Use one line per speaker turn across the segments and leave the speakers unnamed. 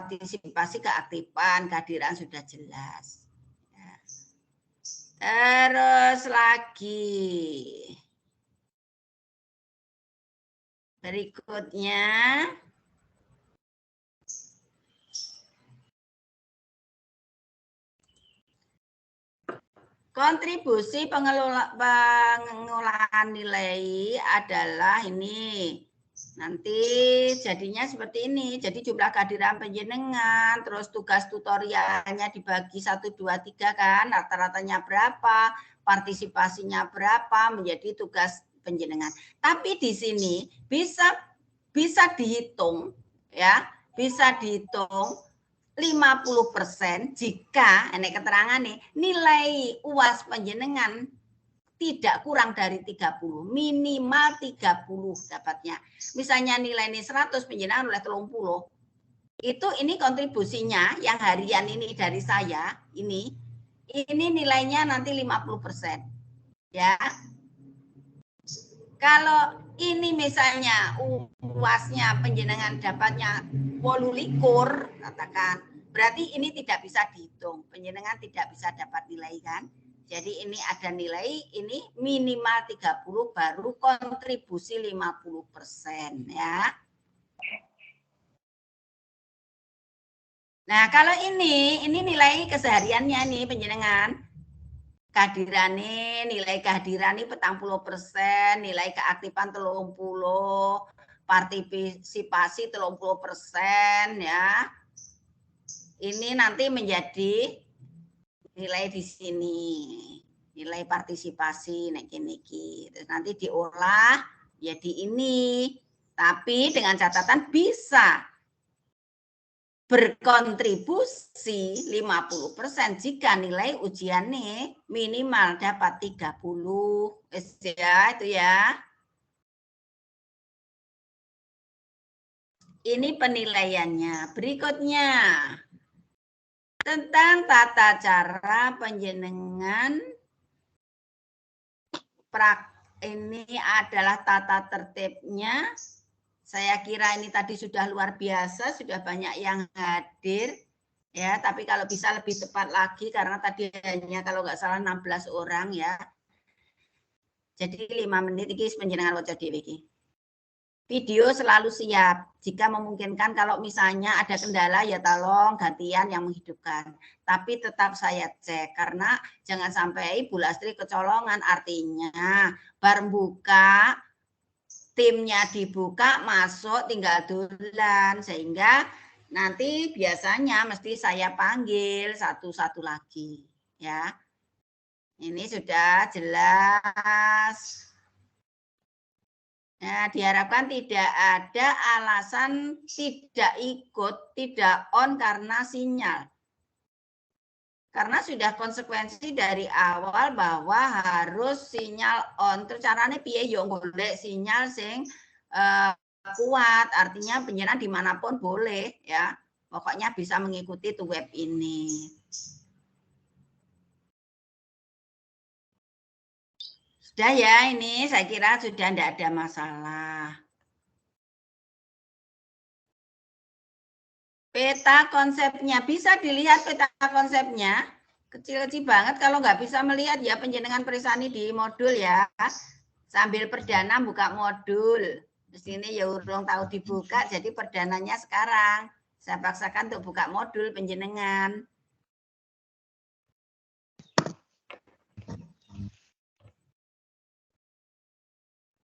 partisipasi, keaktifan, kehadiran sudah jelas. Ya. Terus lagi. Berikutnya. Kontribusi pengolahan nilai adalah ini. Nanti jadinya seperti ini. Jadi jumlah kehadiran penjenengan, terus tugas tutorialnya dibagi 1, 2, 3 kan. Rata-ratanya berapa, partisipasinya berapa menjadi tugas penjenengan. Tapi di sini bisa dihitung ya, bisa dihitung 50% jika ini keterangan nih nilai UAS penjenengan tidak kurang dari 30, minimal 30 dapatnya. Misalnya nilai ini 100 penjenengan oleh 30. Itu ini kontribusinya yang harian ini dari saya ini nilainya nanti 50%. Ya. Kalau ini misalnya UASnya penjenengan dapatnya 18 katakan, berarti ini tidak bisa dihitung, penjenengan tidak bisa dapat nilai kan. Jadi ini ada nilai, ini minimal 30 baru kontribusi 50% ya. Nah kalau ini nilai kesehariannya nih penjenengan. Kehadirannya, nilai kehadiran ini 40%, nilai keaktifan 30%, partisipasi 30% ya. Ini nanti menjadi nilai di sini, nilai partisipasi niki. Terus nanti diolah jadi ini. Tapi dengan catatan bisa berkontribusi 50% jika nilai ujiannya minimal dapat 30. Ya, itu ya. Ini penilaiannya. Berikutnya tentang tata cara penjenengan ini adalah tata tertibnya. Saya kira ini tadi sudah luar biasa, sudah banyak yang hadir. Ya, tapi kalau bisa lebih tepat lagi, karena tadi hanya kalau nggak salah 16 orang ya. Jadi 5 menit ini penjenengan waca dhewe iki. Video selalu siap. Jika memungkinkan kalau misalnya ada kendala ya tolong gantian yang menghidupkan. Tapi tetap saya cek karena jangan sampai Bu Lastri kecolongan, artinya bar buka timnya dibuka, masuk, tinggal dolan. Sehingga nanti biasanya mesti saya panggil satu-satu lagi. Ya, ini sudah jelas. Nah, diharapkan tidak ada alasan tidak ikut, tidak on karena sinyal. Karena sudah konsekuensi dari awal bahwa harus sinyal on. Terus caranya piye yo golek sinyal sing kuat, artinya penyiaran dimanapun boleh ya. Pokoknya bisa mengikuti tuh web ini. Sudah ya, ini saya kira sudah tidak ada masalah. Peta konsepnya, bisa dilihat peta konsepnya. Kecil-kecil banget, kalau nggak bisa melihat ya penjenengan perisani di modul ya. Sambil perdana buka modul. Di sini ya urung tahu dibuka, jadi perdananya sekarang. Saya paksakan untuk buka modul penjenengan.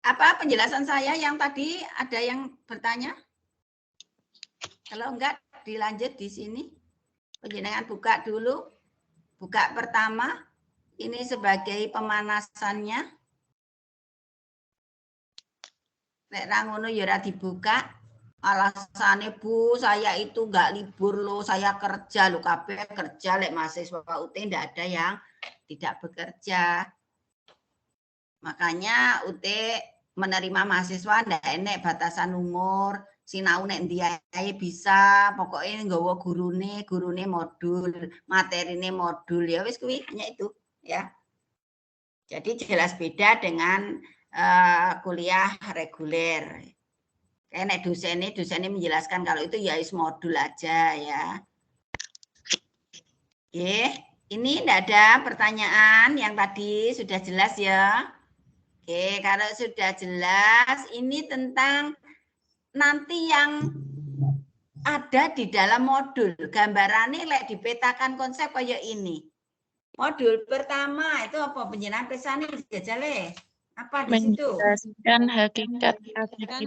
Apa penjelasan saya yang tadi ada yang bertanya? Kalau enggak dilanjut di sini. Penjenengan buka dulu. Buka pertama. Ini sebagai pemanasannya. Nek rangono ya ora dibuka. Alasannya Bu, saya itu enggak libur loh, saya kerja loh, kabeh kerja lek mahasiswa UT enggak ada yang tidak bekerja. Makanya UT menerima mahasiswa ndak enek batasan umur, sinau nek ndi ae bisa, pokoknya nggawa gurune modul, materine modul ya wis kuwi hanya itu ya. Jadi jelas beda dengan kuliah reguler. Kayak dosennya menjelaskan kalau itu ya is modul aja ya. Oke, ini tidak ada pertanyaan yang tadi sudah jelas ya. Oke, kalau sudah jelas ini tentang nanti yang ada di dalam modul. Gambarannya lek dipetakan konsep kayak ini. Modul pertama itu apa? Penjelasan pesan jajale. Apa di situ?
Menjelaskan hakikat strategi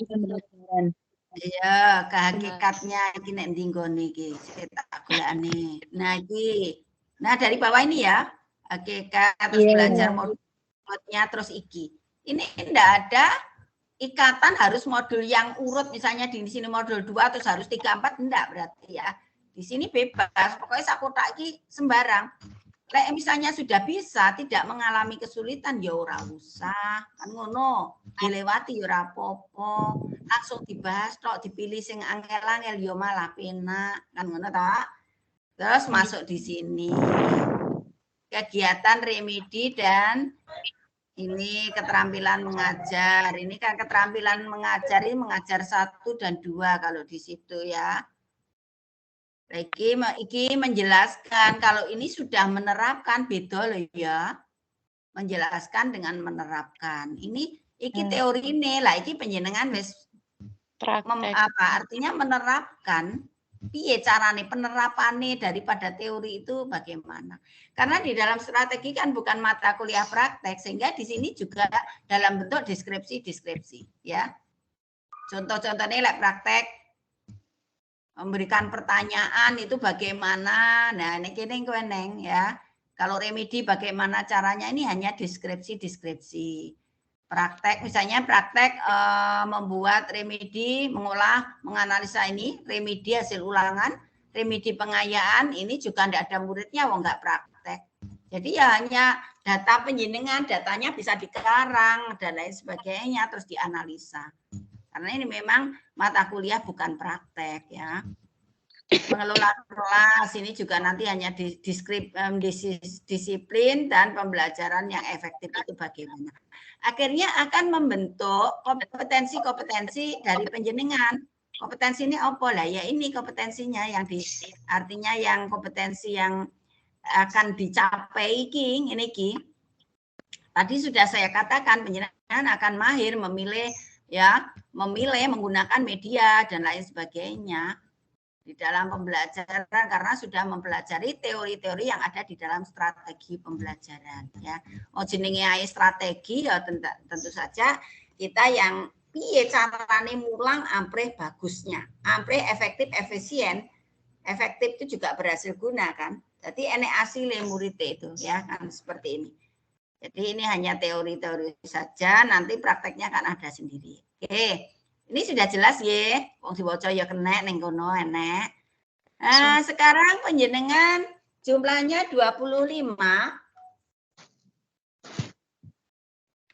pembelajaran.
Iya, kehakikatnya iki nek ndi nggone iki. Tak golekane. Nah, iki. Nah, dari bawah ini ya. Hakikat terus belajar modulnya terus iki. Ini enggak ada ikatan harus modul yang urut misalnya di sini modul 2 terus harus 3 4 enggak berarti ya. Di sini bebas. Pokoknya sakotak iki sembarang. Lek misalnya sudah bisa tidak mengalami kesulitan ya ora usah kan ngono dilewati ya ora apa-apa langsung dibahas tok dipilih sing angel-angel ya malah penak kan ngono ta terus masuk di sini kegiatan remedi dan ini keterampilan mengajar ini kan keterampilan mengajar ini mengajar 1 dan 2 kalau di situ ya. Iki menjelaskan kalau ini sudah menerapkan beda loh ya. Menjelaskan dengan menerapkan. Ini iki teori ini lah iki penjenengan wis apa artinya menerapkan piye carane penerapannya daripada teori itu bagaimana. Karena di dalam strategi kan bukan mata kuliah praktek sehingga di sini juga dalam bentuk deskripsi ya. Contoh-contohnya like praktek memberikan pertanyaan itu bagaimana. Nah, ini kene kowe neng ya. Kalau remedi bagaimana caranya ini hanya deskripsi. Praktek misalnya praktek membuat remedi, mengolah, menganalisa ini, remedi hasil ulangan, remedi pengayaan ini juga tidak ada muridnya wong nggak praktek. Jadi ya hanya data penjenengan, datanya bisa dikarang dan lain sebagainya terus dianalisa. Karena ini memang mata kuliah bukan praktek ya. Mengelola kelas ini juga nanti hanya disiplin dan pembelajaran yang efektif itu bagaimana. Akhirnya akan membentuk kompetensi-kompetensi dari penjenengan. Kompetensi ini apa lah? Ya ini kompetensinya yang artinya yang kompetensi yang akan dicapai ini ki. Tadi sudah saya katakan penjenengan akan mahir memilih menggunakan media dan lain sebagainya di dalam pembelajaran karena sudah mempelajari teori-teori yang ada di dalam strategi pembelajaran ya. Oh jenenge strategi ya tentu saja kita yang piye carane mulang amprih bagusnya, amprih efektif efisien. Efektif itu juga berhasil guna kan. Jadi enek asile murid itu ya kan seperti ini. Jadi ini hanya teori-teori saja, nanti prakteknya kan ada sendiri. Oke. Ini sudah jelas ya, wong diwaca ya kena ning kono enek. Nah, sekarang penjenengan jumlahnya 25.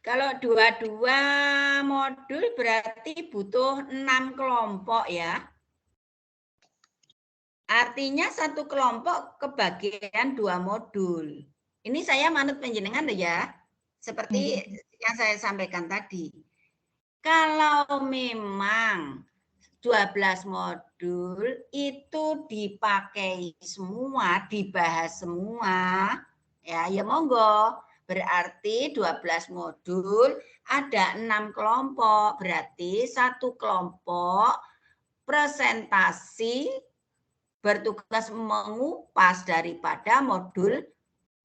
Kalau 22 modul berarti butuh 6 kelompok ya. Artinya satu kelompok kebagian 2 modul. Ini saya manut penjenengan ya. Seperti yang saya sampaikan tadi. Kalau memang 12 modul itu dipakai semua, dibahas semua, ya monggo. Berarti 12 modul ada 6 kelompok, berarti satu kelompok presentasi bertugas mengupas daripada modul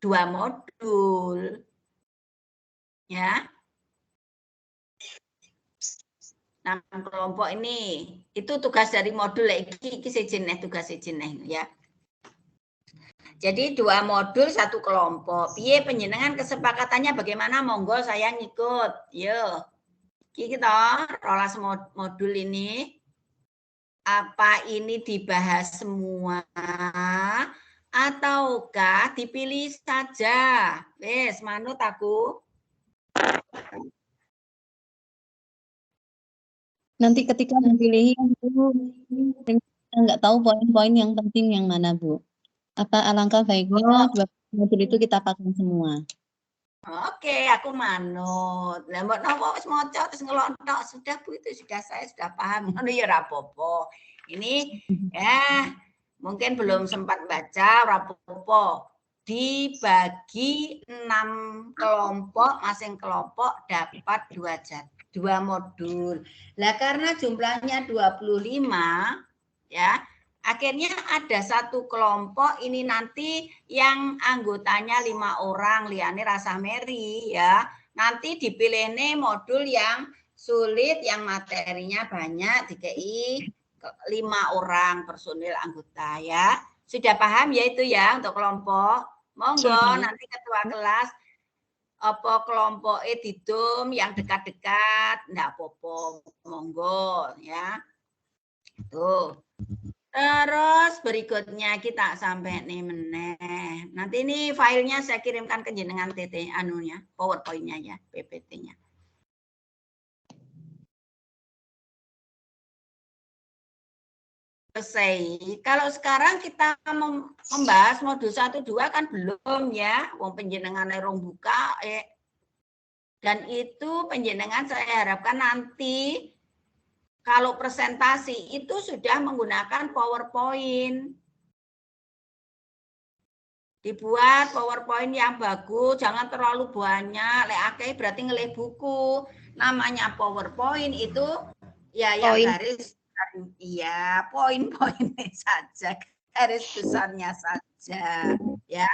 2 modul. Ya. 6 kelompok ini itu tugas dari modul iki sejeneh tugas sejeneh ya. Jadi 2 modul 1 kelompok. Piye penjenengan kesepakatannya bagaimana? Monggo saya ngikut. Yo. Iki kita 12 modul ini apa ini dibahas semua ataukah dipilih saja? Wes manut aku.
Nanti ketika memilih itu nggak tahu poin-poin yang penting yang mana Bu. Apa alangkah baiknya 2 modul itu kita pakai semua.
Oke, aku manut. Lah mbok napa wis maca terus ngelontok, sudah Bu itu sudah saya sudah paham. Ngono ya ora apa-apa. Ini ya mungkin belum sempat baca ora apa-apa. Dibagi 6 kelompok, masing kelompok dapat 2 modul. Lah karena jumlahnya 25 ya, akhirnya ada satu kelompok ini nanti yang anggotanya 5 orang, liane rasa Mary ya. Nanti dipilih nih modul yang sulit, yang materinya banyak, DKI 5 orang personil anggota ya. Sudah paham ya itu ya untuk kelompok? Monggo nanti ketua kelas apa kelompok didum yang dekat-dekat, enggak apa-apa, monggo ya. Tuh. Terus berikutnya kita sampai nih meneh. Nanti ini filenya saya kirimkan ke jenengan TT anunya, PowerPoint-nya ya, PPT-nya. Selesai. Kalau sekarang kita membahas modul 1 2 kan belum ya, wong penjenengan rong buka dan itu penjenengan saya harapkan nanti kalau presentasi itu sudah menggunakan PowerPoint. Dibuat PowerPoint yang bagus, jangan terlalu banyak. Lek akeh berarti ngelih buku. Namanya PowerPoint itu ya yang garis iya, poin-poinnya saja, garis besarnya saja, ya.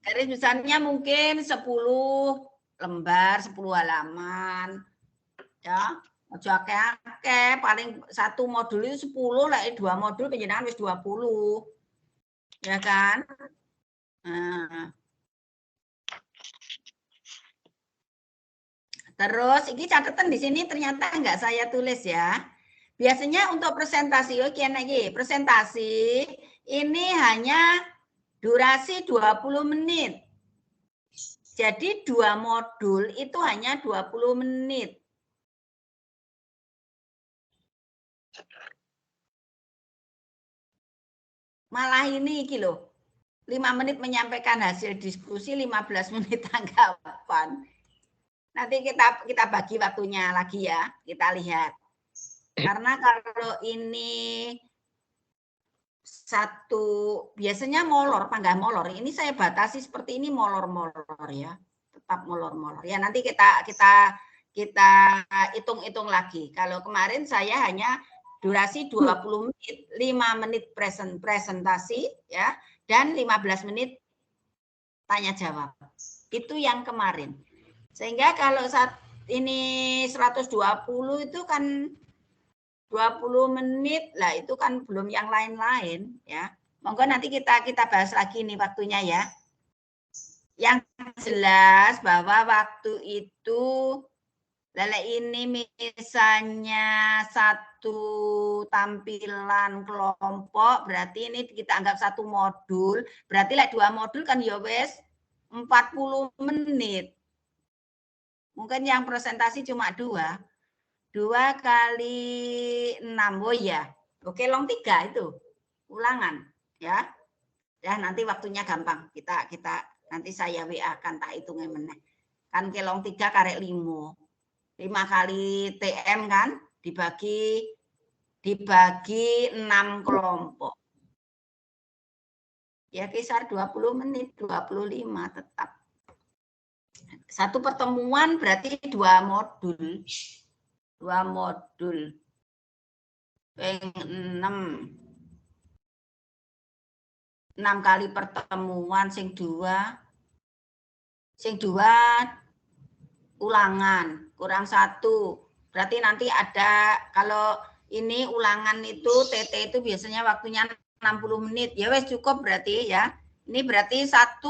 Garis besarnya mungkin 10 lembar, 10 halaman. Ya. Ojo akeh-akeh, paling satu modul itu 10, lek 2 modul penjenengan wis 20. Ya kan? Nah. Terus ini catatan di sini ternyata enggak saya tulis ya. Biasanya untuk presentasi, oke lagi presentasi ini hanya durasi 20 menit. Jadi 2 modul itu hanya 20 menit. Malah ini loh, 5 menit menyampaikan hasil diskusi, 15 menit tanggapan. Nanti kita bagi waktunya lagi ya, kita lihat. Karena kalau ini satu biasanya molor, panggah molor. Ini saya batasi seperti ini molor-molor ya, tetap molor-molor. Ya nanti kita hitung-hitung lagi. Kalau kemarin saya hanya durasi 20 menit, 5 menit presentasi ya, dan 15 menit tanya jawab. Itu yang kemarin. Sehingga kalau saat ini 120 itu kan 20 menit lah, itu kan belum yang lain-lain ya. Monggo nanti kita bahas lagi nih waktunya ya. Yang jelas bahwa waktu itu lele ini misalnya satu tampilan kelompok, berarti ini kita anggap satu modul, berarti lah 2 modul kan ya wes 40 menit. Mungkin yang presentasi cuma 2. 2 kali 6, oh ya. Oke, long 3 itu. Ulangan, ya. Ya, nanti waktunya gampang. Kita nanti saya WA kan tak hitungnya meneh. Kan kelong 3 karek 5. 5 kali TM kan dibagi 6 kelompok. Ya kisar 20 menit, 25 tetap. Satu pertemuan berarti 2 modul. 2 modul. 6 kali pertemuan sing 2 ulangan kurang 1 berarti nanti ada kalau ini ulangan itu TT itu biasanya waktunya 60 menit ya wes cukup berarti ya. Ini berarti 1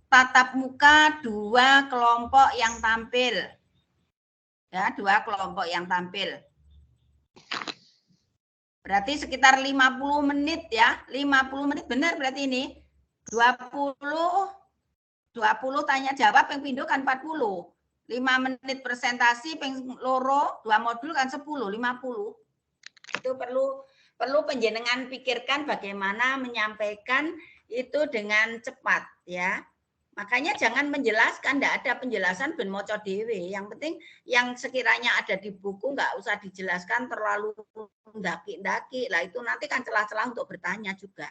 tatap muka 2 kelompok yang tampil ya, 2 kelompok yang tampil. Berarti sekitar 50 menit ya, 50 menit benar berarti ini. 20 tanya jawab yang pindho kan 40. 5 menit presentasi peng loro, 2 modul kan 10, 50. Itu perlu penjenengan pikirkan bagaimana menyampaikan itu dengan cepat ya. Makanya jangan menjelaskan, tidak ada penjelasan ben moco dewe. Yang penting yang sekiranya ada di buku nggak usah dijelaskan terlalu ndaki-ndaki. Lah itu nanti kan celah-celah untuk bertanya juga.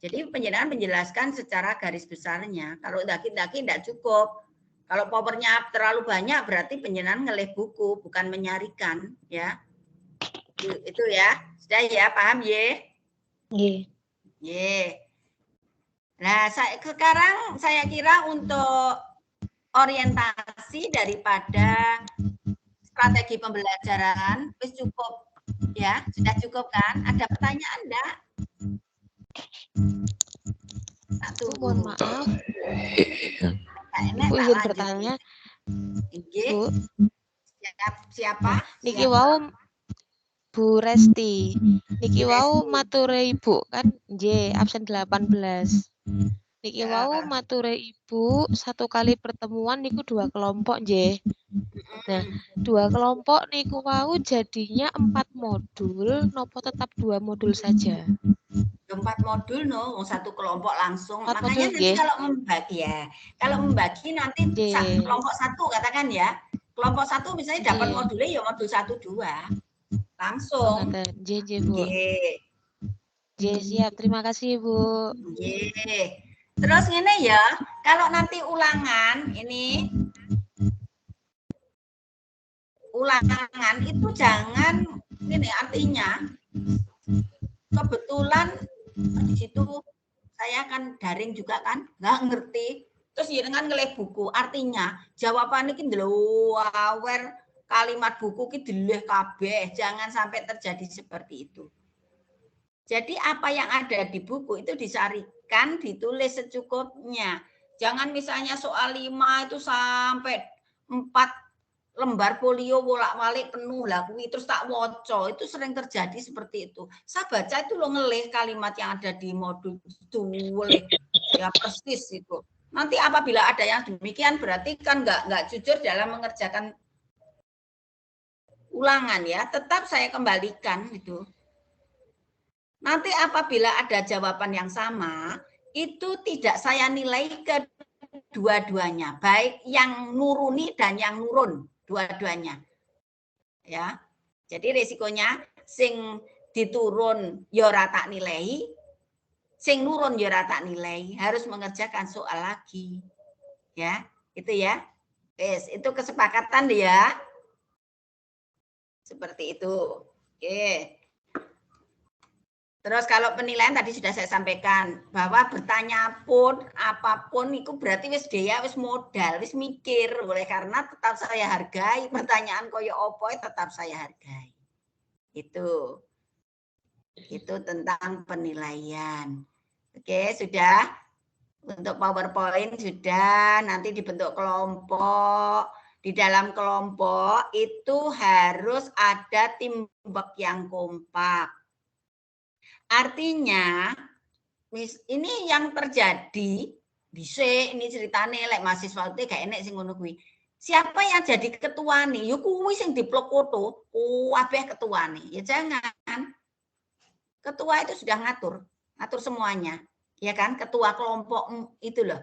Jadi penjelasan menjelaskan secara garis besarnya. Kalau ndaki-ndaki tidak cukup. Kalau powernya terlalu banyak berarti penjelasan ngelih buku, bukan menyarikan, ya. Itu ya. Sudah ya, paham ya?
Nggih.
Ye. Nah, sekarang saya kira untuk orientasi daripada strategi pembelajaran wis cukup ya, sudah cukup kan? Ada pertanyaan enggak?
Bu, mohon maaf.
Enak,
Bu,
tak
izin
lanjut.
bertanya.
Nggih.
Bu,
Siapa?
niki wau Bu Resti. Niki wau mature Ibu kan nggih absen 18. Niki wau mature Ibu satu kali pertemuan niku 2 kelompok nggih. Nah, 2 kelompok niku wau jadinya 4 modul nopo tetap 2 modul saja?
4 modul no, satu kelompok langsung.
4
Makanya
modul
nanti
nggih.
kalau membagi ya, kalau membagi nanti
Nggih.
kelompok 1 katakan ya. Kelompok 1 misalnya dapat
Nggih.
modulnya ya modul 1 2.
Oh,
Langsung.
ngoten. Nggih, Bu.
Nggih.
Nggih, siap. Terima kasih, Bu.
Nggih. Terus ngene ya, kalau nanti ulangan ini ulangan itu jangan ini artinya kebetulan di situ saya kan daring juga kan, nggak ngerti. Terus ya dengan ngelih buku, artinya jawaban ini awer kalimat buku ki deleh kabeh, jangan sampai terjadi seperti itu. Jadi apa yang ada di buku itu disarikan, ditulis secukupnya. Jangan misalnya soal 5 itu sampai 4 lembar folio bolak-balik penuh lah kuwi terus tak woco, itu sering terjadi seperti itu. Saya baca itu lo ngelih kalimat yang ada di modul itu ya persis itu. Nanti apabila ada yang demikian berarti kan nggak jujur dalam mengerjakan ulangan ya, tetap saya kembalikan itu. Nanti apabila ada jawaban yang sama, itu tidak saya nilai ke dua-duanya, baik yang nuruni dan yang nurun, dua-duanya. Ya. Jadi risikonya sing diturun ya ora tak nilai, sing nurun ya ora tak nilai, harus mengerjakan soal lagi. Ya, itu ya. Wes, itu kesepakatan ya. Seperti itu. Oke. Terus kalau penilaian tadi sudah saya sampaikan bahwa bertanya pun apapun itu berarti wis daya wis modal wis mikir, oleh karena tetap saya hargai pertanyaan koyo opo tetap saya hargai. Itu tentang penilaian. Oke, sudah. Untuk PowerPoint sudah, nanti dibentuk kelompok. Di dalam kelompok itu harus ada teamwork yang kompak. Artinya, ini yang terjadi, ini ceritanya lek mahasiswa itu gak enek sing ngono kuwi. Siapa yang jadi ketua nih? Yo kuwi sing diplokoto, kabeh ketua nih. Ya jangan. Ketua itu sudah ngatur semuanya. Ya kan? Ketua kelompok itu loh.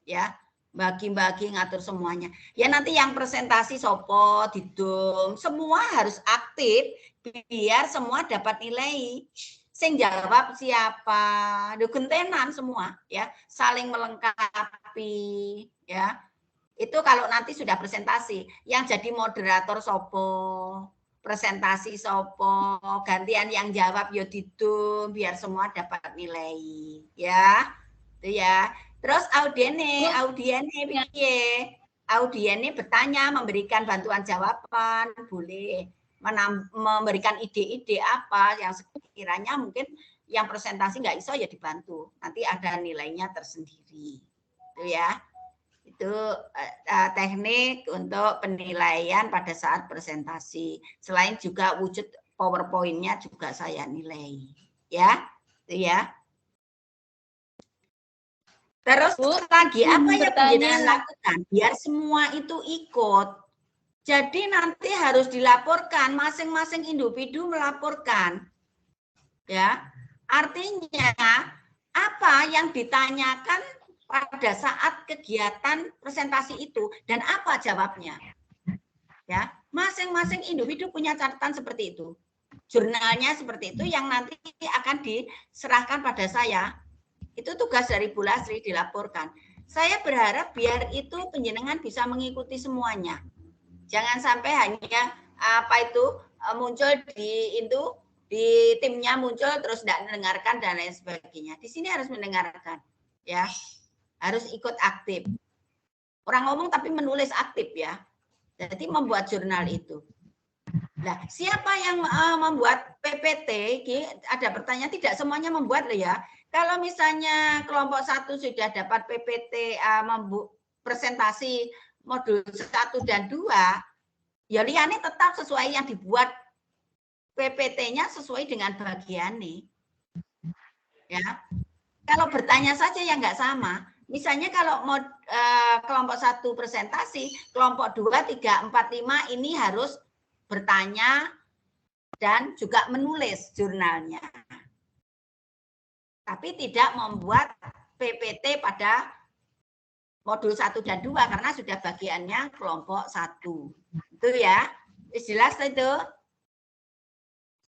Ya, bagi-bagi ngatur semuanya. Ya nanti yang presentasi sopo, didum, semua harus aktif biar semua dapat nilai. Sing jawab siapa? Gentenan semua ya, saling melengkapi ya. Itu kalau nanti sudah presentasi, yang jadi moderator sopo, presentasi sopo, gantian yang jawab yo didum biar semua dapat nilai ya. Itu ya. Terus audiennya piye? Audiennya bertanya, memberikan bantuan jawaban, boleh memberikan ide-ide apa yang sekiranya mungkin yang presentasi nggak iso ya dibantu. Nanti ada nilainya tersendiri. Itu ya. Itu teknik untuk penilaian pada saat presentasi. Selain juga wujud PowerPoint-nya juga saya nilai. Ya. Itu ya. Terus lagi apa yang penjenengan lakukan biar semua itu ikut. Jadi nanti harus dilaporkan, masing-masing individu melaporkan. Ya. Artinya apa yang ditanyakan pada saat kegiatan presentasi itu dan apa jawabnya. Ya, masing-masing individu punya catatan seperti itu. Jurnalnya seperti itu yang nanti akan diserahkan pada saya. Itu tugas dari Bu Lasri dilaporkan. Saya berharap biar itu penjenengan bisa mengikuti semuanya. Jangan sampai hanya muncul di timnya muncul terus tidak mendengarkan dan lain sebagainya. Di sini harus mendengarkan, ya, harus ikut aktif. Orang ngomong tapi menulis aktif ya. Jadi membuat jurnal itu. Nah, siapa yang membuat PPT? Ada pertanyaan, tidak semuanya membuat loh ya. Kalau misalnya kelompok 1 sudah dapat PPT presentasi modul 1 dan 2, ya liane tetap sesuai yang dibuat PPT-nya sesuai dengan bagiannya. Ya. Kalau bertanya saja yang nggak sama. Misalnya kalau kelompok 1 presentasi, kelompok 2, 3, 4, 5 ini harus bertanya dan juga menulis jurnalnya. Tapi tidak membuat PPT pada modul 1 dan 2 karena sudah bagiannya kelompok 1. Itu ya. Jelas itu?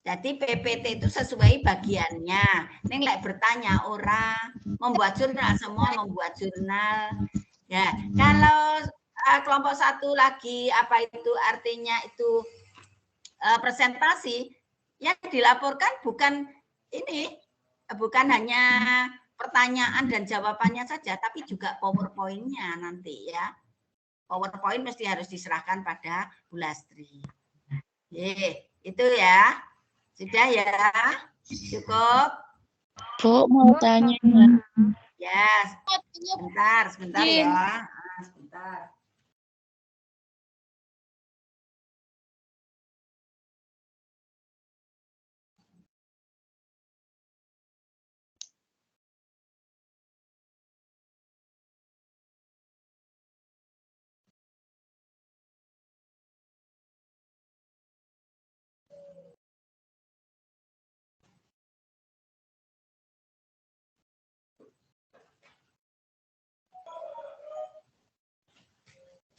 Jadi PPT itu sesuai bagiannya. Neng lek bertanya orang membuat jurnal, semua membuat jurnal. Ya, kalau kelompok 1 lagi apa itu artinya itu presentasi yang dilaporkan bukan ini, bukan hanya pertanyaan dan jawabannya saja, tapi juga PowerPoint-nya nanti ya. PowerPoint mesti harus diserahkan pada Bu Lastri. Itu ya. Sudah ya? Cukup?
Bu, mau tanya.
Ya, sebentar ya. Sebentar.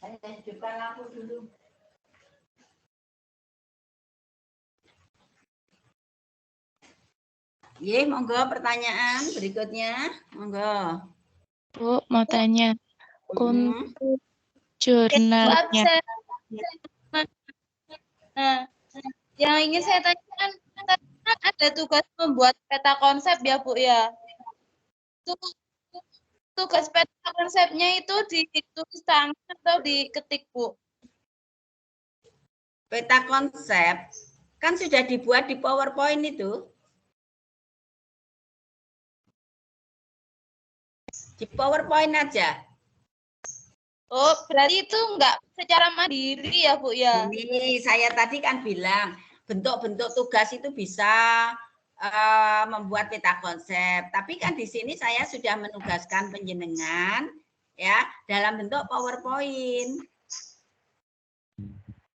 Saya hidupkan lampu dulu. Ye, monggo pertanyaan berikutnya. Monggo.
Bu, mau tanya. Untuk jurnalnya.
Nah, yang ingin saya tanyakan, kan ada tugas membuat peta konsep ya Bu ya. Tugas peta konsepnya itu ditulis tangan atau diketik Bu?
Peta konsep kan sudah dibuat di PowerPoint itu. Di PowerPoint aja.
Oh, berarti itu enggak secara mandiri ya Bu ya?
Ini saya tadi kan bilang bentuk-bentuk tugas itu bisa membuat peta konsep. Tapi kan di sini saya sudah menugaskan penjenengan ya dalam bentuk PowerPoint.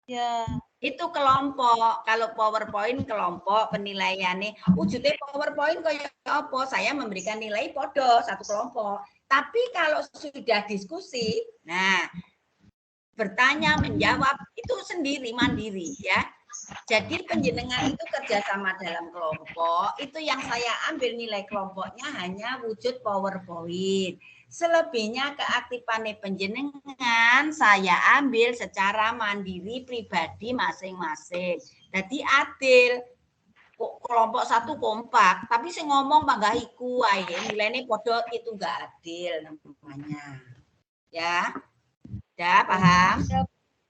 Ya.
Itu kelompok. Kalau PowerPoint kelompok penilaiannya wujudnya PowerPoint kayak apa? Saya memberikan nilai podo satu kelompok. Tapi kalau sudah diskusi, nah bertanya menjawab itu sendiri mandiri ya. Jadi penjenengan itu kerjasama dalam kelompok. Itu yang saya ambil nilai kelompoknya hanya wujud PowerPoint. Selebihnya keaktifan penjenengan saya ambil secara mandiri pribadi masing-masing. Jadi adil. Kelompok 1 kompak, tapi sing ngomong manggahiku wae nilainya podo itu enggak adil namanya. Ya. Ya, paham?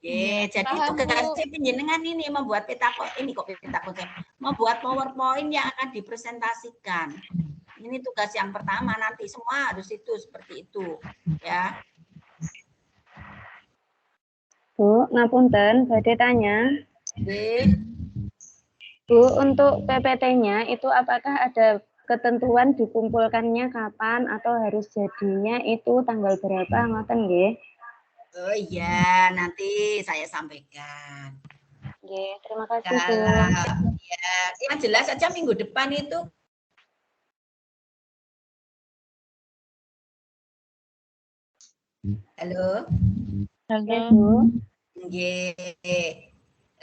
Jadi itu tugasnya penjenengan ini membuat peta konsep, membuat PowerPoint yang akan dipresentasikan. Ini tugas yang pertama, nanti semua harus itu seperti itu, ya.
Bu, ngapunten, badhe tanya. Bu, untuk PPT-nya itu apakah ada ketentuan dikumpulkannya kapan atau harus jadinya itu tanggal berapa, ngoten nggih?
Oh iya, nanti saya sampaikan.
Nggih, terima kasih,
Kalau,
Bu.
ya, yang jelas saja minggu depan itu Halo.
Halo.
Bu.
Nggih.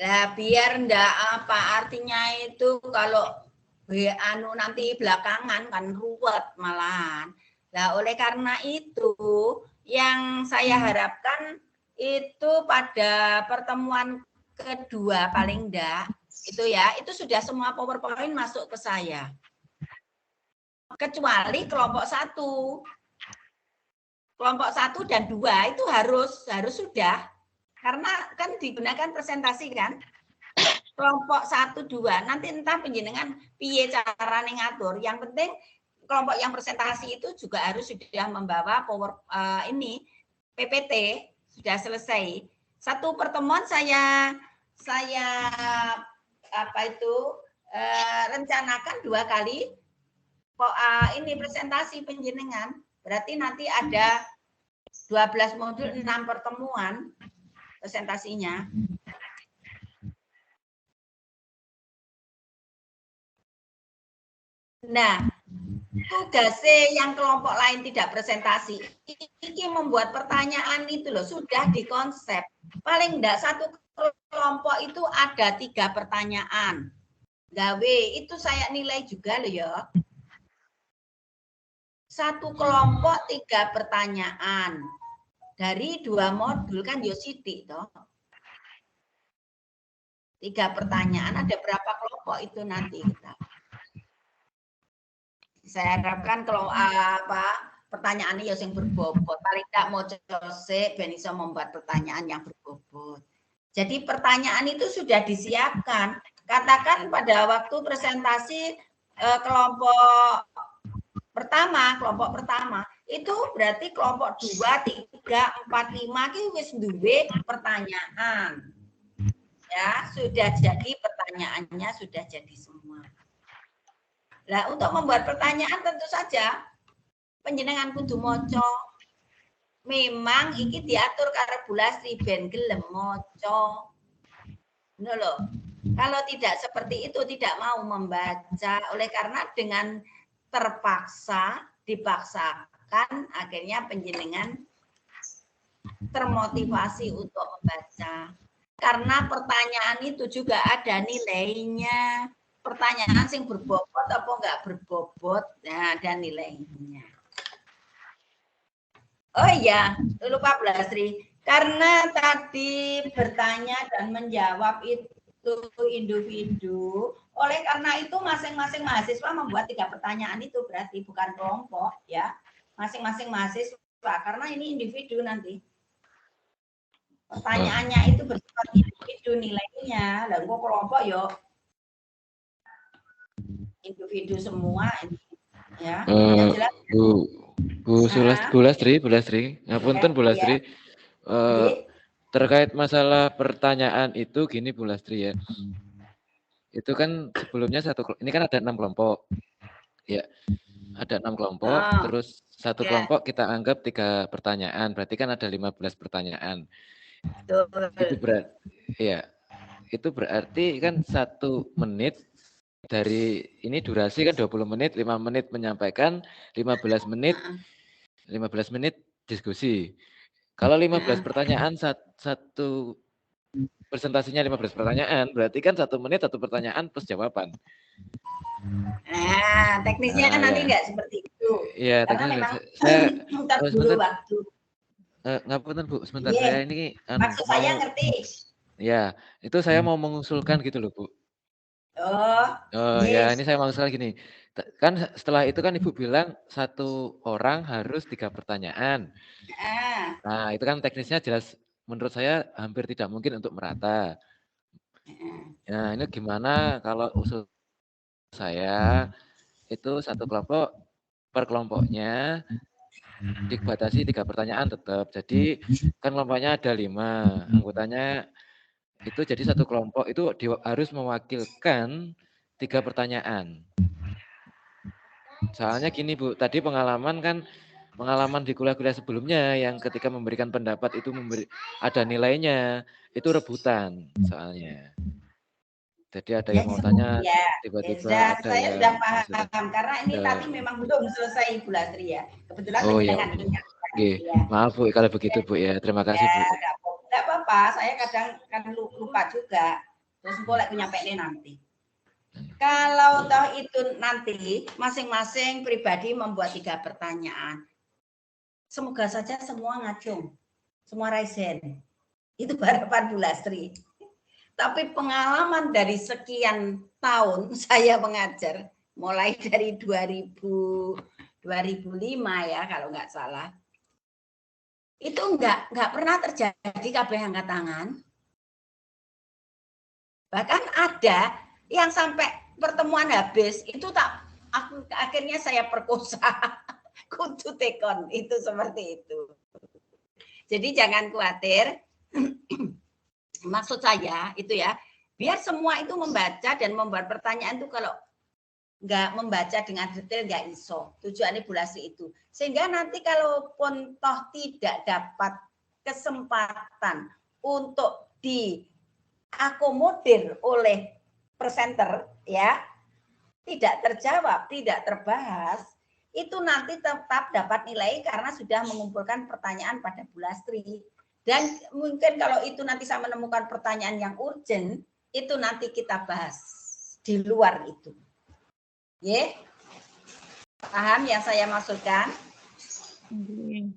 Lah biar ndak apa artinya itu kalau anu nanti belakangan kan ruwet malahan. Nah, oleh karena itu yang saya harapkan itu pada pertemuan kedua paling enggak itu ya, itu sudah semua PowerPoint masuk ke saya. Kecuali kelompok 1. Kelompok 1 dan 2 itu harus sudah. Karena kan digunakan presentasi kan. Kelompok 1, 2 nanti entah penjenengan piye cara ngatur. Yang penting kelompok yang presentasi itu juga harus sudah membawa ini PPT sudah selesai. Satu pertemuan saya rencanakan 2 kali ini presentasi penjenengan. Berarti nanti ada 12 modul 6 pertemuan presentasinya. Nah, tugasnya yang kelompok lain tidak presentasi, ini membuat pertanyaan itu loh, sudah dikonsep. Paling enggak satu kelompok itu ada 3 pertanyaan. Gawe, itu saya nilai juga loh ya. Satu kelompok 3 pertanyaan. Dari 2 modul kan yo sithik toh. 3 pertanyaan, ada berapa kelompok itu nanti kita. Saya harapkan kalau pertanyaannya ya yang berbobot, paling tidak mau cocok ben iso membuat pertanyaan yang berbobot. Jadi pertanyaan itu sudah disiapkan. Katakan pada waktu presentasi kelompok pertama itu berarti kelompok 2, 3, 4, 5 itu wis duwe pertanyaan. Ya, sudah jadi pertanyaannya sudah jadi semua. Nah, untuk membuat pertanyaan tentu saja panjenengan kudu maca. Memang iki diatur karo Bu Lastri ben gelem maca. Ngono lho. Kalau tidak seperti itu tidak mau membaca, oleh karena dengan terpaksa dipaksakan akhirnya panjenengan termotivasi untuk membaca. Karena pertanyaan itu juga ada nilainya. Pertanyaan sing berbobot apa enggak berbobot, nah ada nilainya. Oh iya, lupa Bu Lastri. Karena tadi bertanya dan menjawab itu individu, oleh karena itu masing-masing mahasiswa membuat 3 pertanyaan itu berarti bukan kelompok ya. Masing-masing mahasiswa karena ini individu nanti. Pertanyaannya itu bersifat individu nilainya, lah kok kelompok yo individu semua ini ya. Yang jelas
Bu Lastri, ngapunten Bu Lastri. Terkait masalah pertanyaan itu gini Bu Lastri ya. Itu kan sebelumnya ini kan ada 6 kelompok. Ya. Ada 6 kelompok, terus satu kelompok kita anggap 3 pertanyaan, berarti kan ada 15 pertanyaan. Itu berarti kan 1 menit dari ini durasi kan 20 menit, 5 menit menyampaikan, 15 menit diskusi. Kalau 15 pertanyaan satu presentasinya 15 pertanyaan, berarti kan 1 menit 1 pertanyaan plus jawaban.
Nah, teknisnya kan nanti enggak seperti itu.
Iya,
teknisnya.
Saya
dulu waktu.
Ngapunten Bu, sebentar saya ini
maksud saya ngerti.
Ya, itu saya mau mengusulkan gitu loh, Bu. Ya, ini saya mau mengusulkan gini. Kan setelah itu kan Ibu bilang 1 orang harus 3 pertanyaan. Nah, itu kan teknisnya jelas menurut saya hampir tidak mungkin untuk merata. Nah, ini gimana kalau usul saya itu 1 kelompok per kelompoknya dibatasi 3 pertanyaan tetap. Jadi kan kelompoknya ada 5, anggotanya itu jadi 1 kelompok itu harus mewakilkan 3 pertanyaan. Soalnya gini Bu, tadi pengalaman di kuliah-kuliah sebelumnya yang ketika memberikan pendapat itu ada nilainya, itu rebutan soalnya. Jadi ada yang mau tanya, tiba-tiba ada
saya
yang
sudah paham karena ini tadi memang belum selesai Bu Lastri ya. Kebetulan
Oh,
dengan ingatkan.
Oke,
Ya.
maaf Bu kalau begitu Bu ya. Terima kasih Bu.
Enggak apa-apa, saya kadang kan lupa juga. Terus boleh nyampe nanti. Kalau toh itu nanti masing-masing pribadi membuat 3 pertanyaan. Semoga saja semua ngacung, semua raise hand. Itu harapan Bu Lastri. Tapi pengalaman dari sekian tahun saya mengajar, mulai dari 2005 ya kalau nggak salah, itu nggak pernah terjadi kabeh angkat tangan. Bahkan ada yang sampai pertemuan habis itu akhirnya saya perkosa. Kudu tekon itu seperti itu. Jadi jangan khawatir. Maksud saya itu ya, biar semua itu membaca dan membuat pertanyaan itu kalau nggak membaca dengan detail nggak iso. Tujuannya Bu Lastri itu. Sehingga nanti kalaupun toh tidak dapat kesempatan untuk diakomodir oleh presenter ya, tidak terjawab, tidak terbahas, itu nanti tetap dapat nilai karena sudah mengumpulkan pertanyaan pada Bu Lastri. Dan mungkin kalau itu nanti saya menemukan pertanyaan yang urgent, itu nanti kita bahas di luar itu. Ya, paham yang saya maksudkan? Jadi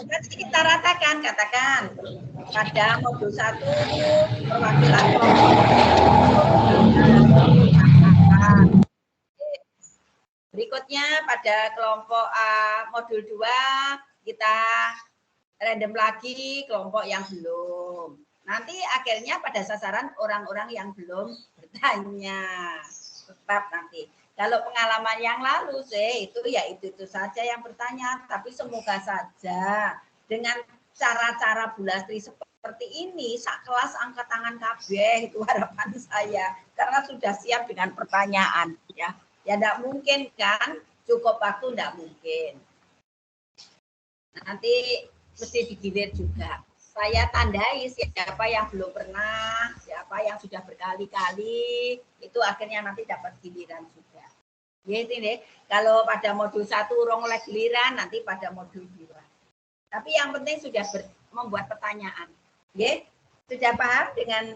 nanti kita ratakan, katakan pada modul 1 perwakilan kelompok. Berikutnya pada kelompok A modul 2 kita random lagi kelompok yang belum. Nanti akhirnya pada sasaran orang-orang yang belum bertanya. Tetap nanti. Kalau pengalaman yang lalu sih itu ya itu saja yang bertanya. Tapi semoga saja dengan cara-cara Bu Lastri seperti ini, kelas angkat tangan KB itu harapan saya. Karena sudah siap dengan pertanyaan. Ya tidak mungkin kan, cukup waktu tidak mungkin. Nanti mesti digilir juga. Saya tandai siapa yang belum pernah, siapa yang sudah berkali-kali, itu akhirnya nanti dapat giliran juga. Ya itu deh. Kalau pada modul 1 urung oleh giliran, nanti pada modul 2. Tapi yang penting sudah membuat pertanyaan. Ya, sudah paham dengan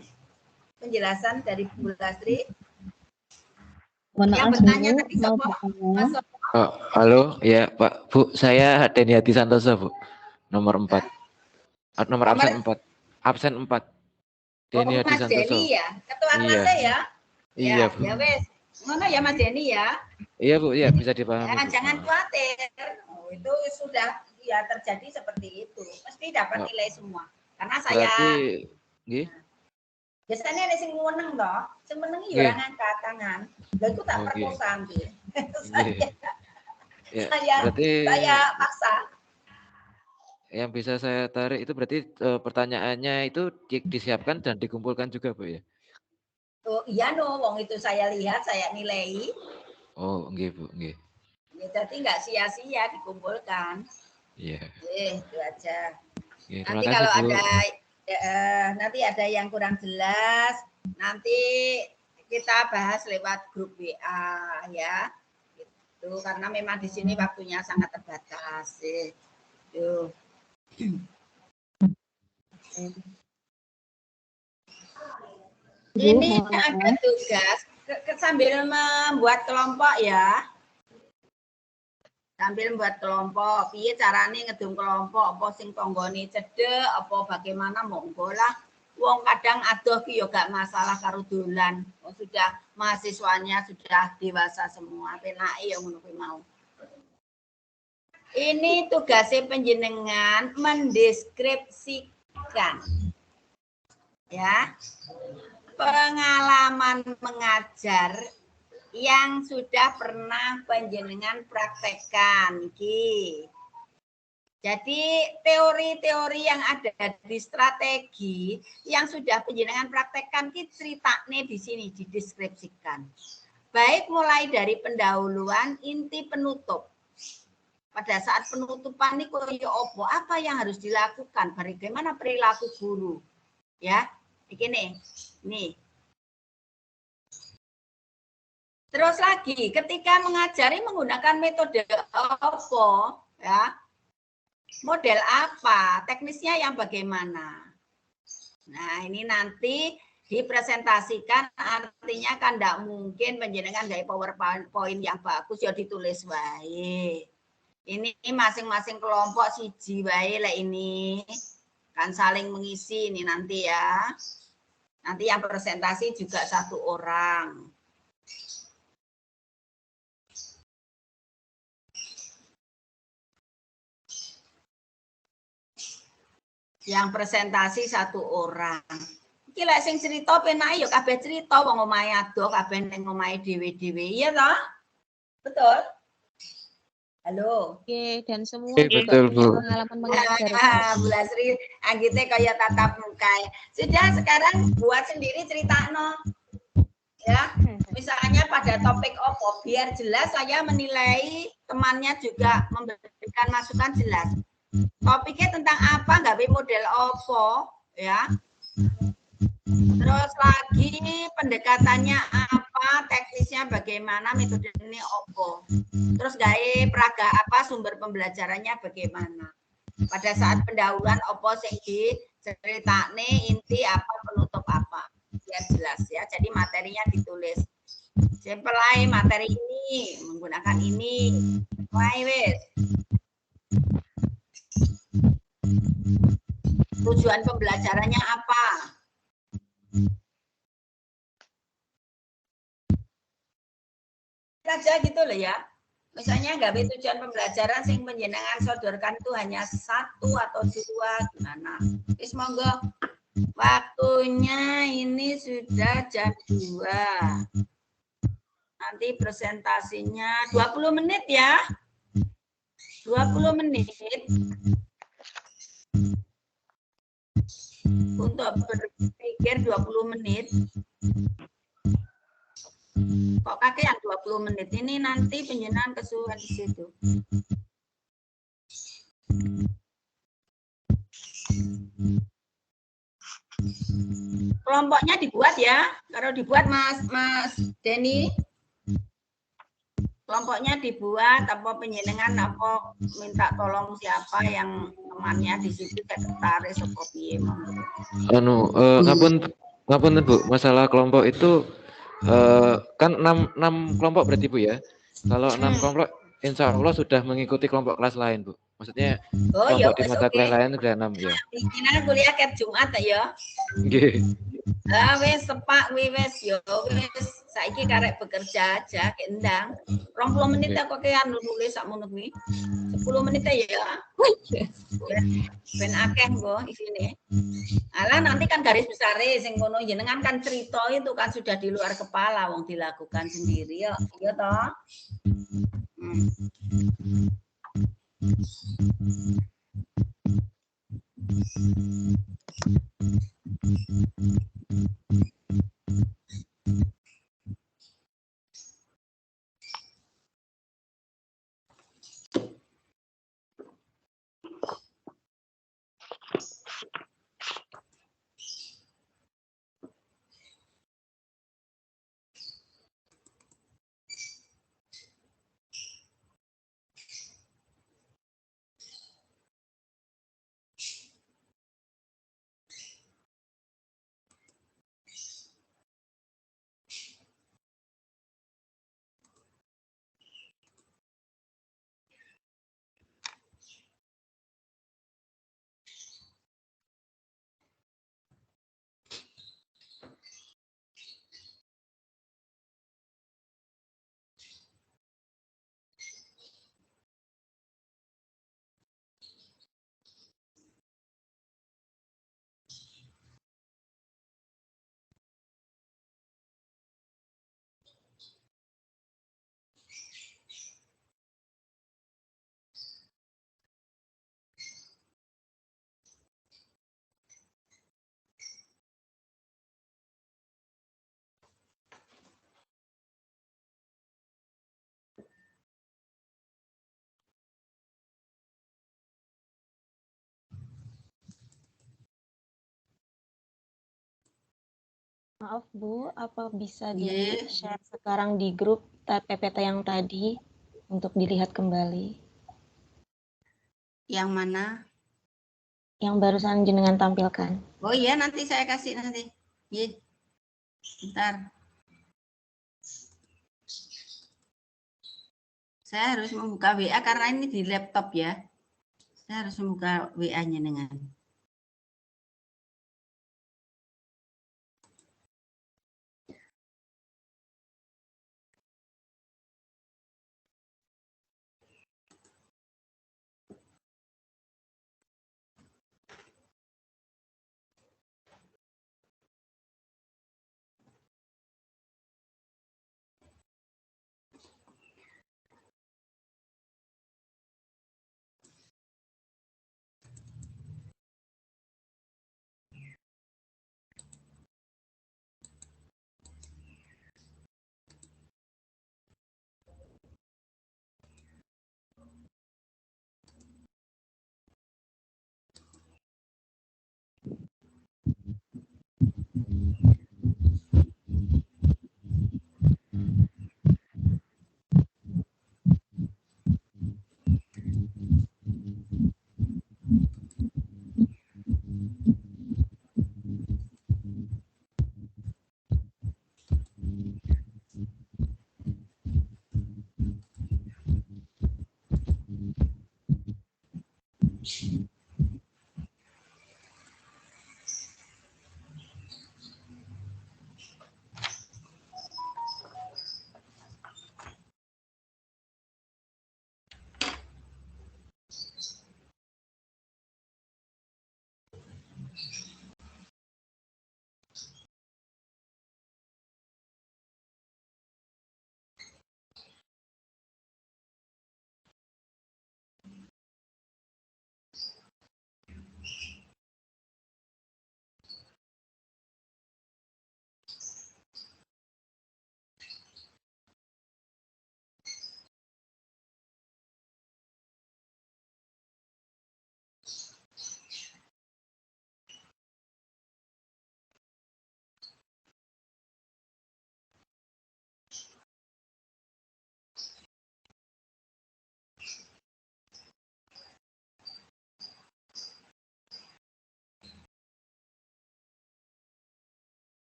penjelasan dari Bu Lastri? Yang bertanya tadi siapa?
Halo, ya Pak, Bu, saya Deniati Santoso, Bu. Nomor 4. Nomor absen 4. Absen 4. Deniati
Mas
Santoso.
Deni ya, ketua kelasnya ya?
Iya, Bu.
Ya wes. Ngono ya Mas Deni ya?
Iya, Bu, ya bisa dipahami.
Ya, jangan khawatir. Itu sudah ya terjadi seperti itu. Mesti dapat nilai semua. Karena saya
nggih.
Biasanya ada yang menang toh, yang menang ya orang angkat tangan. Lah itu tak perkosaan nggih. Saya paksa.
Yang bisa saya tarik itu berarti pertanyaannya itu disiapkan dan dikumpulkan juga, Bu ya?
Oh iya no, wong itu saya lihat, saya nilai.
Oh, nggih, Bu, nggih.
Ya, jadi nggak sia-sia dikumpulkan.
Iya.
Itu aja.
Ya,
nanti
kasih,
kalau
Bu.
nanti ada yang kurang jelas, nanti kita bahas lewat grup WA ya. Gitu, karena memang di sini waktunya sangat terbatas. Tuh. Ini ada tugas sambil membuat kelompok ya. Sambil membuat kelompok, piye carane ngedum kelompok, apa sing tanggane cedhek, apa bagaimana monggo lah. Wong kadang adoh ki yo gak masalah karo dolan. Sudah mahasiswanya sudah dewasa semua, penake yo ngono kuwi mau. Ini tugasnya panjenengan mendeskripsikan ya pengalaman mengajar yang sudah pernah panjenengan praktekkan. Jadi teori-teori yang ada di strategi yang sudah panjenengan praktekkan ceritanya di sini dideskripsikan. Baik mulai dari pendahuluan, inti, penutup. Pada saat penutupan ini koyo opo, apa yang harus dilakukan, bagaimana perilaku guru. Ya, begini. Nih. Terus lagi, ketika mengajari menggunakan metode apa, Ya. Model apa? Teknisnya yang bagaimana? Nah, ini nanti dipresentasikan, artinya kan tidak mungkin penjenengan dari PowerPoint yang bagus ya ditulis wae. Ini masing-masing kelompok siji wae lah ini. Kan saling mengisi ini nanti ya. Nanti yang presentasi juga 1 orang. Yang presentasi 1 orang. Iki lek sing cerita penak ya kabeh cerita wong omahe adoh kabeh ning omahe dhewe-dhewe iya toh? Betul? Halo.
Oke, dan semua
Oke,
juga
betul,
punya
Bu.
pengalaman mengajar.
Bu Lasri, anggite kaya tatap muka. Sudah sekarang buat sendiri cerita no. Ya, misalnya pada topik opo, biar jelas saya menilai temannya juga memberikan masukan jelas. Topiknya tentang apa, gawe model opo, ya. Terus lagi pendekatannya apa, teknisnya bagaimana, metode ini opo. Terus gawe praga apa, sumber pembelajarannya bagaimana. Pada saat pendahuluan opo sing diceritane inti apa, penutup apa. Biar jelas ya. Jadi materinya ditulis. Simple aja materi ini menggunakan ini. Wes. Tujuan pembelajarannya apa? Saja gitu loh ya. Misalnya nggak tujuan pembelajaran sing penjenengan sodorkan itu hanya 1 atau 2 gimana? Wis monggo. Waktunya ini sudah jam 2. Nanti presentasinya 20 menit ya. 20 menit. Untuk berpikir 20 menit. Kok kakean 20 menit? Ini nanti penjenengan kesuwen di situ. Kelompoknya dibuat ya. Kalau dibuat Mas Denny. Kelompoknya dibuat apa penjenengan apa minta tolong siapa yang temannya di situ sekretaris apa piye
ngapun Bu, masalah kelompok itu kan 6 kelompok berarti Bu ya. Kalau 6 kelompok insya Allah sudah mengikuti kelompok kelas lain Bu. Maksudnya kelompok di mata kuliah lain sudah 6 ya.
Bikinan kuliah ket Jumat ya.
Nggih.
Wes sepak wes yo wes saiki karek bekerja aja kendang. 20 menit kok kean nulis sakmono kuwi. 10 menit ya. Ben akeh nggo isine. Alah nanti kan garis besar sing ngono jenengan kan cerita itu kan sudah di luar kepala wong dilakukan sendiri ya. Iya toh?
Maaf Bu, apa bisa di-share sekarang di grup PPT yang tadi untuk dilihat kembali?
Yang mana?
Yang barusan jenengan tampilkan.
Oh iya, nanti saya kasih nanti. Iya. Bentar. Saya harus membuka WA karena ini di laptop ya. Saya harus membuka WA-nya dengan.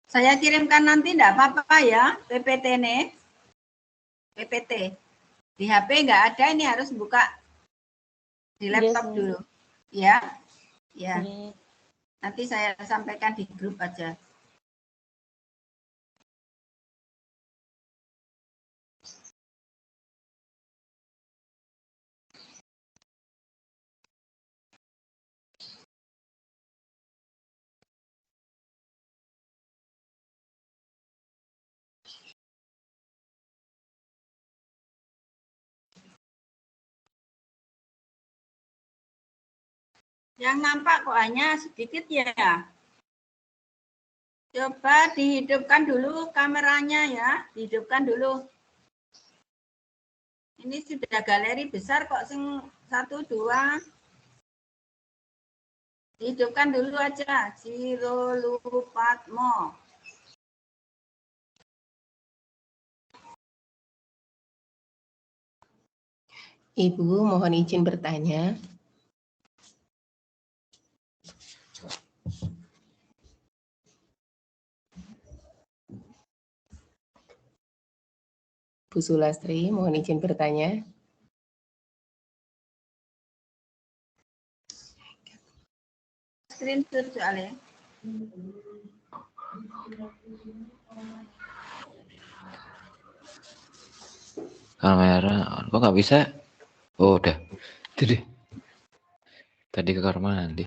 Saya kirimkan nanti enggak apa-apa ya, PPT nih. PPT. Di HP enggak ada, ini harus buka di laptop dulu. Ya. Ya. Nanti saya sampaikan di grup aja. Yang nampak kok hanya sedikit ya. Coba dihidupkan dulu kameranya ya, dihidupkan dulu. Ini sudah galeri besar kok, sing 1, 2. Dihidupkan dulu aja, Jirolupatmo.
Ibu, mohon izin bertanya. Bu Sulastri, mohon izin bertanya.
Screenshot soalnya.
Kamera, kok nggak bisa? Oh, udah. Tadi ke kamar mandi.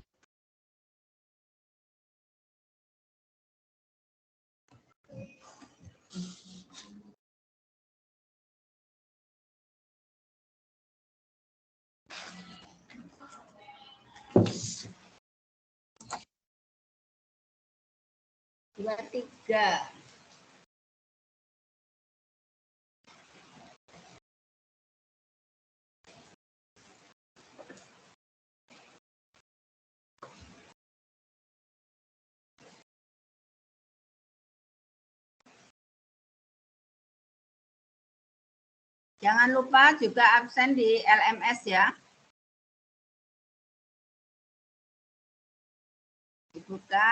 Dua, 3. Jangan lupa juga absen di LMS ya. Dibuka.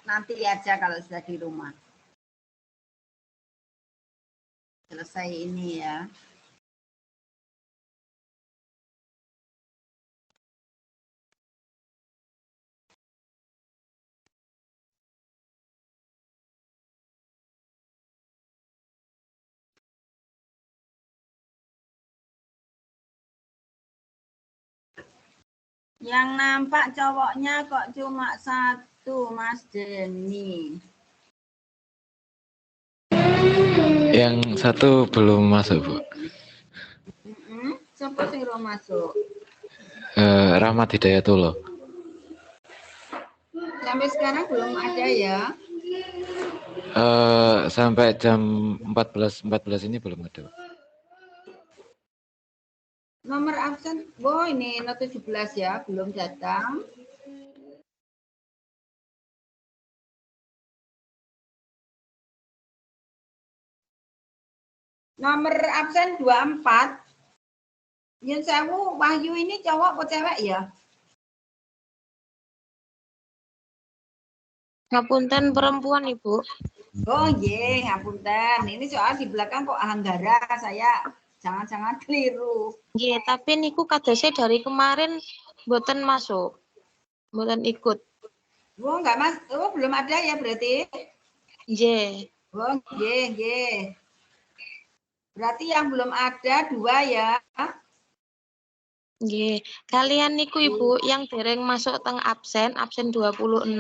Nanti aja kalau sudah di rumah. Selesai ini ya. Yang nampak cowoknya kok cuma 1, Mas Denny.
Yang 1 belum masuk, Bu.
Siapa sing belum masuk?
Rahmat Hidayatullah.
Sampai sekarang belum ada ya?
Sampai jam 14 ini belum ada.
Nomor absen, ini 17 ya, belum datang. Nomor absen 24. Yun sewu, Wahyu ini cowok atau cewek ya?
Ngapunten perempuan, Ibu.
Oh iya, ngapunten. Ini soal di belakang kok Anggara, saya jangan-jangan keliru.
Nggih, tapi niku kadosnya dari kemarin mboten masuk. Mboten ikut.
Oh, enggak Mas. Oh, belum ada ya berarti?
Nggih.
Oh, nggih. Berarti yang belum ada 2 ya?
Nggih. Kalian niku Ibu yang dereng masuk teng absen 26,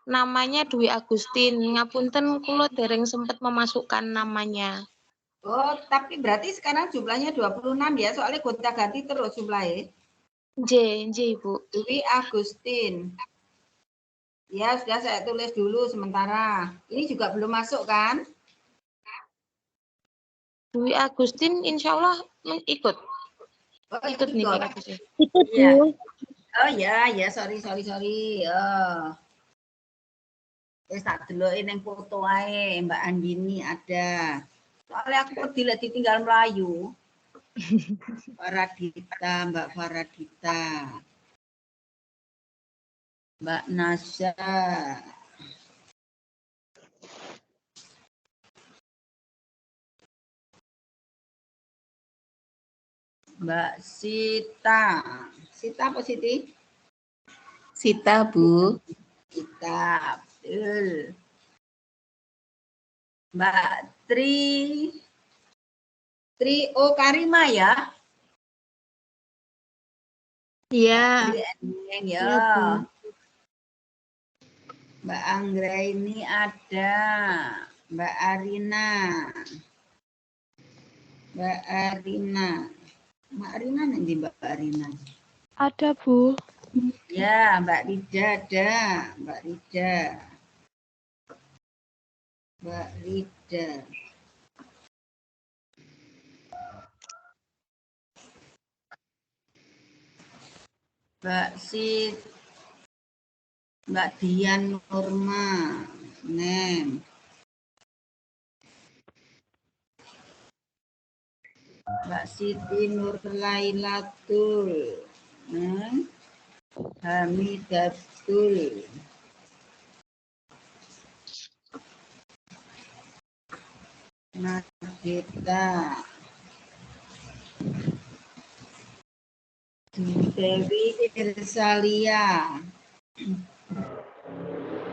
namanya Dwi Agustin. Ngapunten kula dereng sempat memasukkan namanya.
Oh, tapi berarti sekarang jumlahnya 26 ya, soalnya gonta-ganti terus jumlahnya.
Nggih, Ibu.
Dwi Agustin. Ya, sudah saya tulis dulu sementara. Ini juga belum masuk kan?
Dwi Agustin insya Allah ikut.
Oh,
Ikut nih Kak.
Ikut,
ya.
Bu.
Oh ya, sorry. Oh. Wis tak deloki ning foto ae Mbak Andini ada. Soalnya aku pedih lek ditinggal melayu. Faradita, Mbak Faradita. Mbak Nasya. Mbak Sita. Sita apa Siti?
Sita, Bu.
Sita, betul. Mbak Tri O Karima ya?
Iya.
Tri Ending ya.
Iya, Bu.
Mbak Anggra ini ada. Mbak Arina. Mbak Arina. Mbak Arina nanti Mbak Arina.
Ada, Bu.
Ya, Mbak Rida ada. Mbak Rida. Mbak Rida. Mbak Dian Nurma. Neng. Mbak Siti Nurlailatul. Neng. Hamidatul. Nagita. Dewi Irsalia.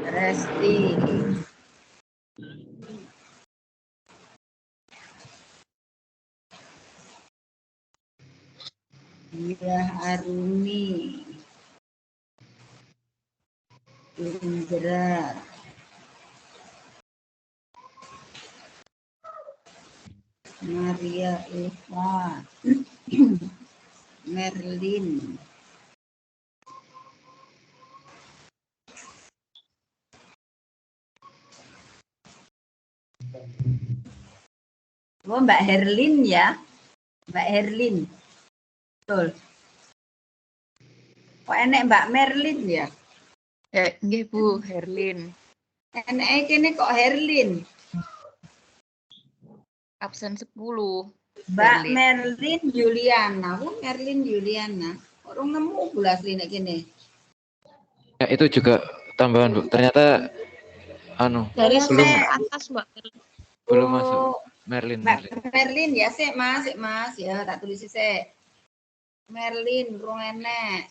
Resti. Diah Aruni. Indra. Maria Eva. Merlin. Oh, Mbak Herlin ya. Mbak Herlin. Betul. Kok enek Mbak Merlin ya?
Nggih, Bu, Herlin.
Enek kene kok Herlin.
Absen 10.
Mbak Merlin Juliana. Oh, Merlin Juliana. Orang nemu bulas linek kene.
Ya, itu juga tambahan, Bu. Ternyata
Dari
belum
semester atas, Mbak.
belum masuk. Merlin.
Mbak Merlin ya, sik Mas. Ya, tak tulis sik. Merlin rong enek.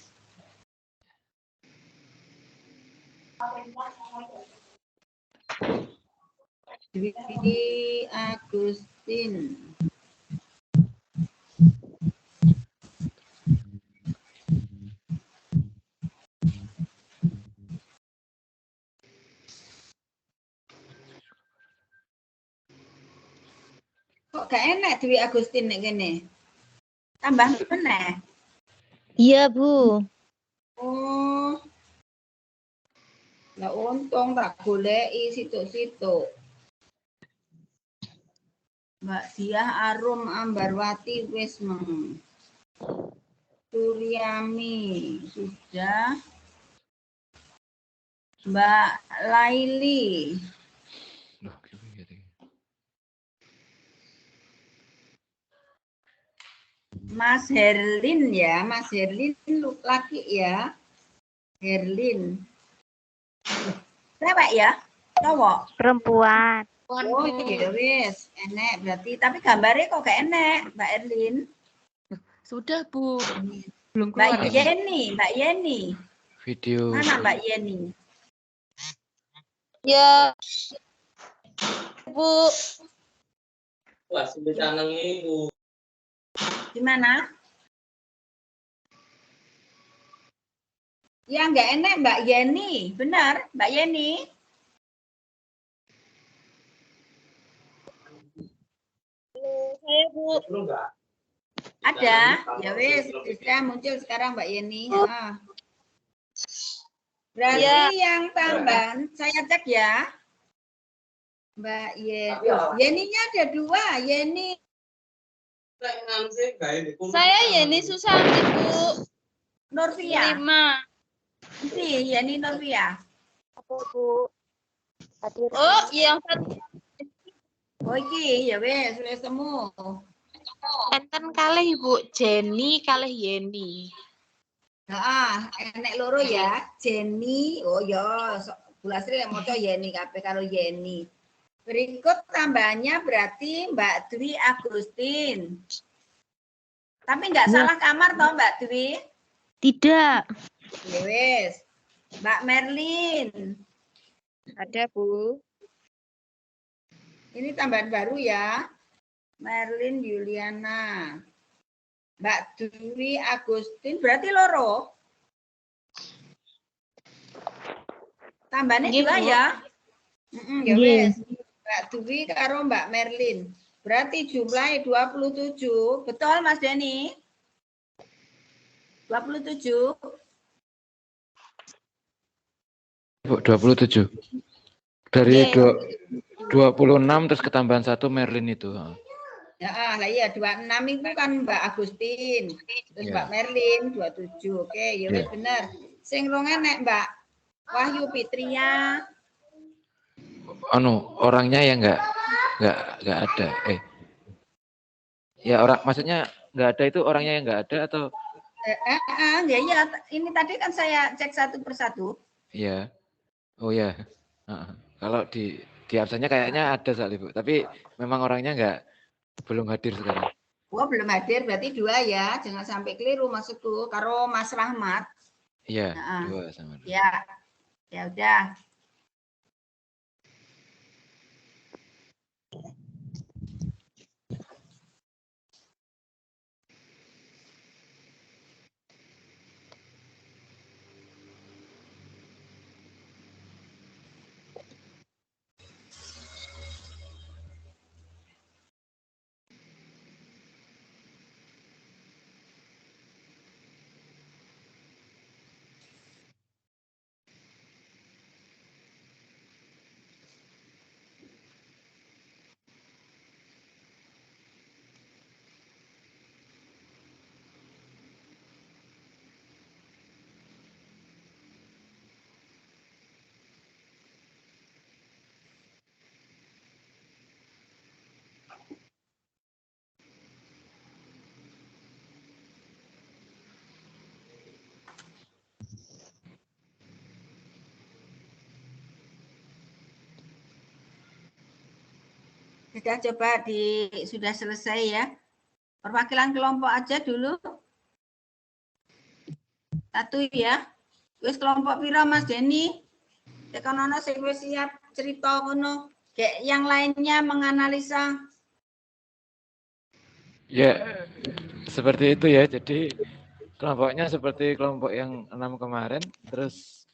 Dwi Agustin. Kok gak enak Dwi Agustin nek kene? Tambah meneh.
Iya, Bu.
Oh. Lah untung tak goleki situk-situk. Mbak Diah Arum Ambarwati wis meng. Suryami sudah. Mbak Laili. Mas Herlin ya, Mas Herlin laki ya. Herlin. Cewek ya? Cowok?
Perempuan.
Oh iya wis, enek berarti. Tapi gambarnya kok gak enek, Mbak Erlin.
Sudah, Bu. Belum
Mbak
keluar.
Yeni.
Video.
Mana Mbak Yeni?
Ya. Bu.
Wah, sudah canang ibu.
Di mana? Ya nggak enek Mbak Yeni, benar Mbak Yeni.
Saya, Bu.
Ada, ya wis, bisa muncul sekarang Mbak Yeni. Berarti yang tambahan saya cek ya. Mbak Yeni. Yeninya ada 2, Yeni.
Saya Yeni Susanti, Bu.
Norvia.
5.
Ini Yeni Norvia.
Apa, Bu?
Oh, yang satu.
Oh iki ya wis temu.
Enten kalih Ibu Jenny kalih Yeni.
Enek loro ya, Jenny. Oh ya, Bu Lasri yang moco Yeni kabeh karo Yeni. Berikut tambahannya berarti Mbak Dwi Agustin. Tapi nggak salah kamar toh Mbak Dwi?
Tidak.
Ya wes. Mbak Merlin.
Ada, Bu.
Ini tambahan baru ya. Merlin Yuliana. Mbak Dwi Agustin berarti loro. Tambahannya dua ya. Ya wes. Mbak Dwi karo Mbak Merlin. Berarti jumlahnya 27. Betul Mas Denny? 27.
Bu, 27. Dari 26 terus ketambahan 1 Merlin itu.
Ya, lah iya 26 itu kan Mbak Agustin. Terus Mbak Merlin 27. Oke, ya wis bener. Sing rong enek Mbak Wahyu Fitria.
Orangnya yang enggak ada. Ya maksudnya enggak ada itu orangnya yang enggak ada atau
Ya, ini tadi kan saya cek satu persatu.
Iya. Oh ya. Kalau di absennya kayaknya ada soal Ibu, tapi memang orangnya belum hadir sekarang.
Oh, belum hadir berarti 2 ya. Jangan sampai keliru maksudku. Karo Mas Rahmat.
Iya, 2 sama.
Ya. Ya udah. Sudah coba sudah selesai ya. Perwakilan kelompok aja dulu. 1 ya. Wis kelompok pira Mas Denny? Tekan ono sing wis siap cerita ngono. Kayak yang lainnya menganalisa.
Ya, seperti itu ya. Jadi kelompoknya seperti kelompok yang 6 kemarin, terus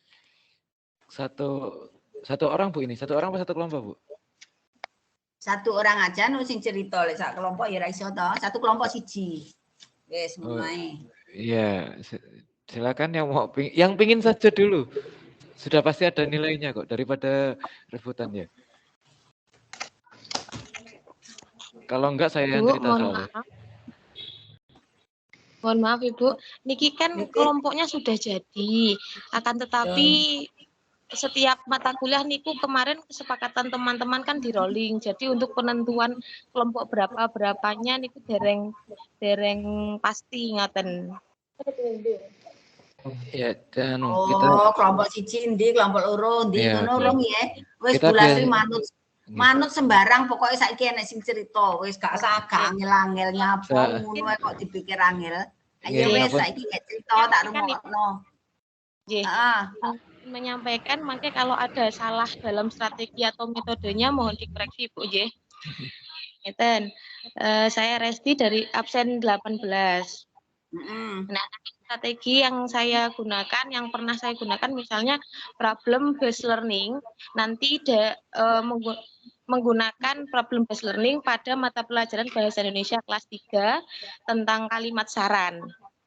satu orang Bu ini, 1 orang apa 1 kelompok Bu?
1 orang aja nu sing cerita lek sak kelompok ya ra iso to. 1 kelompok siji. Wis mulai.
Iya, silakan yang pingin saja dulu. Sudah pasti ada nilainya kok daripada rebutan ya. Kalau enggak saya yang cerita soalnya.
Mohon maaf Ibu, niki kan kelompoknya sudah jadi, akan tetapi setiap mata kuliah niku kemarin kesepakatan teman-teman kan di rolling. Jadi untuk penentuan kelompok berapanya niku dereng pasti ngaten.
Ya, dan
kita kelompok siji ndi, kelompok loro ndi ngono rong ya. Wis Bu Lasri manut sembarang pokoknya saiki enek sing cerita, wis gak usah angel-angel nyapa ngono kok dipikir angel. Ayo wis saiki gak cerita tak rungokno.
Nggih. Menyampaikan makanya kalau ada salah dalam strategi atau metodenya mohon dikoreksi Bu nggih. Ngeten. Saya Resti dari absen 18. Nah, strategi yang saya gunakan, yang pernah saya gunakan misalnya problem based learning, nanti menggunakan problem based learning pada mata pelajaran Bahasa Indonesia kelas 3 tentang kalimat saran.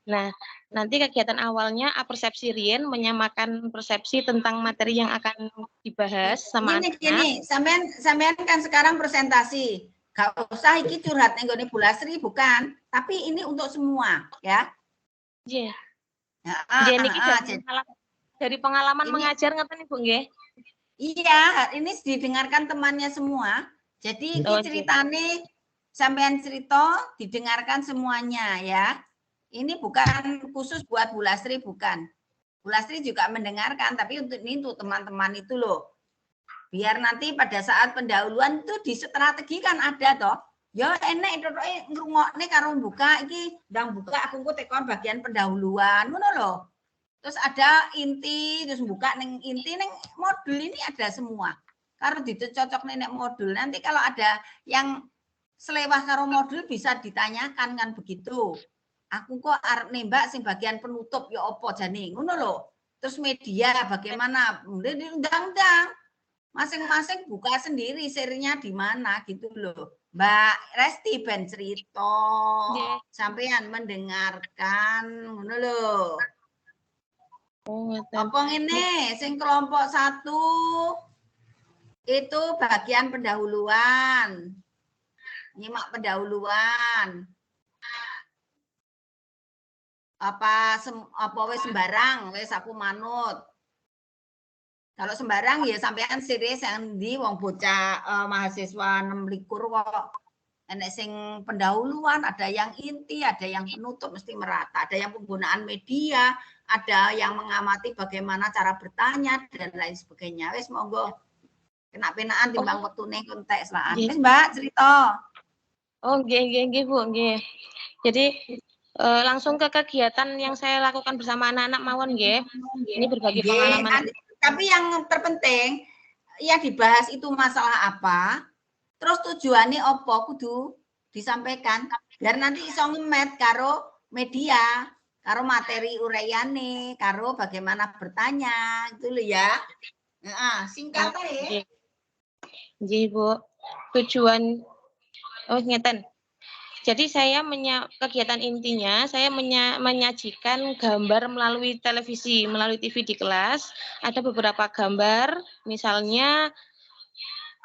Nah, nanti kegiatan awalnya apersepsi Rien menyamakan persepsi tentang materi yang akan dibahas sama anak.
Gini, sampean kan sekarang presentasi. Gak usah iki curhat ning gone Bu Lasri bukan, tapi ini untuk semua, ya.
Iya. Dari pengalaman mengajar ngeten Ibu nggih?
Iya, ini didengarkan temannya semua. Jadi ini ceritane sampean cerita didengarkan semuanya ya. Ini bukan khusus buat Bu Lastri, bukan. Bu Lastri juga mendengarkan, tapi untuk ini untuk teman-teman itu loh. Biar nanti pada saat pendahuluan itu di strategi kan ada toh. Ya enek itu ngrungokne karo buka iki ndang buka aku engko tekon bagian pendahuluan ngono lho. Terus ada inti, terus buka neng inti neng modul ini ada semua. Karena dicocok nenek modul. Nanti kalau ada yang selewah karo modul bisa ditanyakan kan begitu. Aku kok arep nembak sing bagian penutup ya apa jane ngono lho. Terus media bagaimana? Undang-undang. Masing-masing buka sendiri serinya di mana gitu loh. Mbak Resti ben cerita. Sampean mendengarkan ngono lho. Apa ini sing kelompok 1 itu bagian pendahuluan. Nyimak pendahuluan. Apa wis sembarang, wis aku manut. Kalau sembarang ya sampean serius yang di wong bocah mahasiswa 6 likur kok. Enek sing pendahuluan, ada yang inti, ada yang penutup mesti merata, ada yang penggunaan media, ada yang mengamati bagaimana cara bertanya dan lain sebagainya. Wes monggo. Kena penaan timbang wektune konteks lah. Wes Mbak cerita.
Oh, nggih Bu, nggih. Jadi langsung ke kegiatan yang saya lakukan bersama anak-anak mawon nggih. Ini berbagi pengalaman.
Tapi yang terpenting yang dibahas itu masalah apa? Terus tujuannya apa kudu disampaikan biar nanti iso ngemet karo media, karo materi uraiane, karo bagaimana bertanya gitu loh ya. Nah, singkat aja.
Nggih, Bu. Tujuan ngeten. Jadi saya kegiatan intinya saya menyajikan gambar melalui televisi, melalui TV di kelas. Ada beberapa gambar, misalnya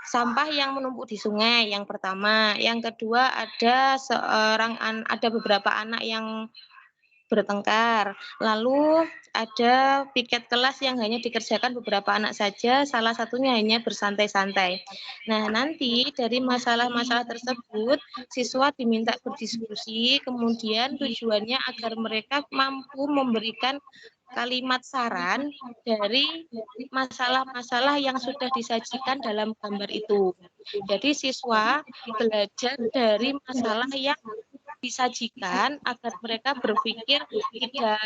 sampah yang menumpuk di sungai yang pertama, yang kedua ada beberapa anak yang bertengkar, lalu ada piket kelas yang hanya dikerjakan beberapa anak saja, salah satunya hanya bersantai-santai. Nah, nanti dari masalah-masalah tersebut siswa diminta berdiskusi, kemudian tujuannya agar mereka mampu memberikan kalimat saran dari masalah-masalah yang sudah disajikan dalam gambar itu. Jadi siswa belajar dari masalah yang disajikan agar mereka berpikir tidak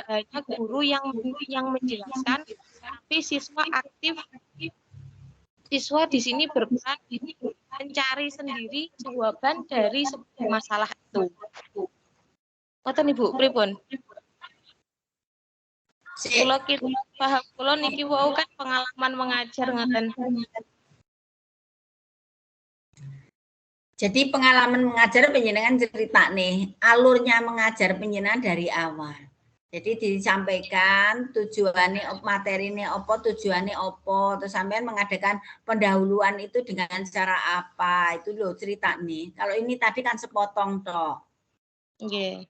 hanya guru yang menjelaskan, tapi siswa aktif. Siswa di sini berperan mencari sendiri jawaban dari masalah itu. Ngoten Ibu, pripun? Kula kita paham kula niki wau kan pengalaman mengajar ngoten.
Jadi pengalaman mengajar penjenengan cerita nih, alurnya mengajar penjenengan dari awal. Jadi disampaikan tujuannya materinya apa, tujuannya apa, terus sampean mengadakan pendahuluan itu dengan cara apa, itu loh cerita nih. Kalau ini tadi kan sepotong toh.
Nggih.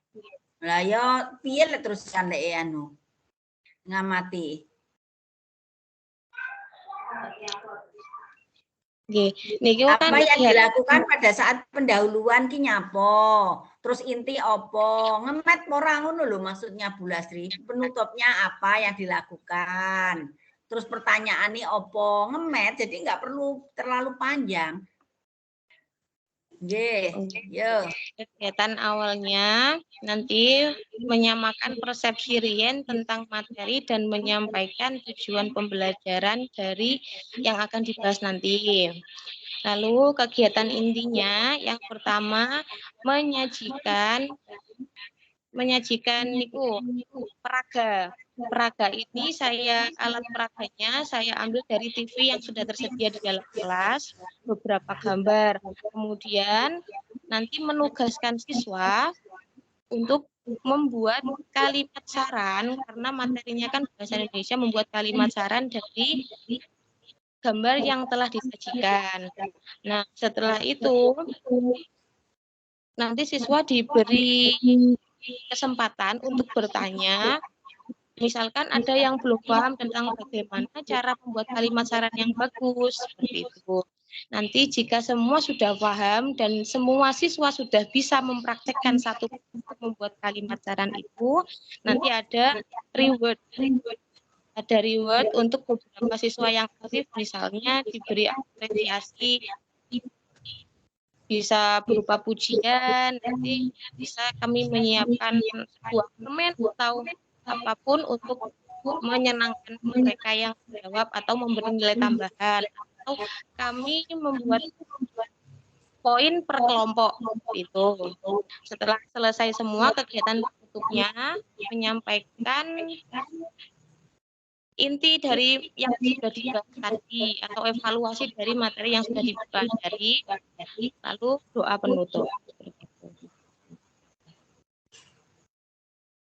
Lah yo piye lek terus kan lek anu ngamati. Apa yang dilakukan pada saat pendahuluan ki nyapo, terus inti opo, ngemet ora ngono lho maksudnya Bu Lastri. Penutupnya apa yang dilakukan, terus pertanyaannya opo, ngemet jadi nggak perlu terlalu panjang. Yo.
Kegiatan awalnya nanti menyamakan persepsi Rien tentang materi dan menyampaikan tujuan pembelajaran dari yang akan dibahas nanti. Lalu kegiatan intinya yang pertama menyajikan niku peraga. Peraga ini alat peraganya saya ambil dari TV yang sudah tersedia di dalam kelas, beberapa gambar. Kemudian nanti menugaskan siswa untuk membuat kalimat saran, karena materinya kan bahasa Indonesia, membuat kalimat saran dari gambar yang telah disajikan. Nah, setelah itu nanti siswa diberi kesempatan untuk bertanya. Misalkan ada yang belum paham tentang bagaimana cara membuat kalimat saran yang bagus, seperti itu. Nanti jika semua sudah paham dan semua siswa sudah bisa mempraktekkan satu membuat kalimat saran itu, nanti ada reward. Ada reward untuk beberapa siswa yang aktif, misalnya diberi apresiasi, bisa berupa pujian, nanti bisa kami menyiapkan sebuah permen atau apapun untuk menyenangkan mereka yang menjawab atau memberi nilai tambahan. Atau kami membuat poin per kelompok itu. Setelah selesai semua kegiatan bentuknya, menyampaikan inti dari yang sudah dibahas tadi atau evaluasi dari materi yang sudah dipelajari, lalu doa penutup.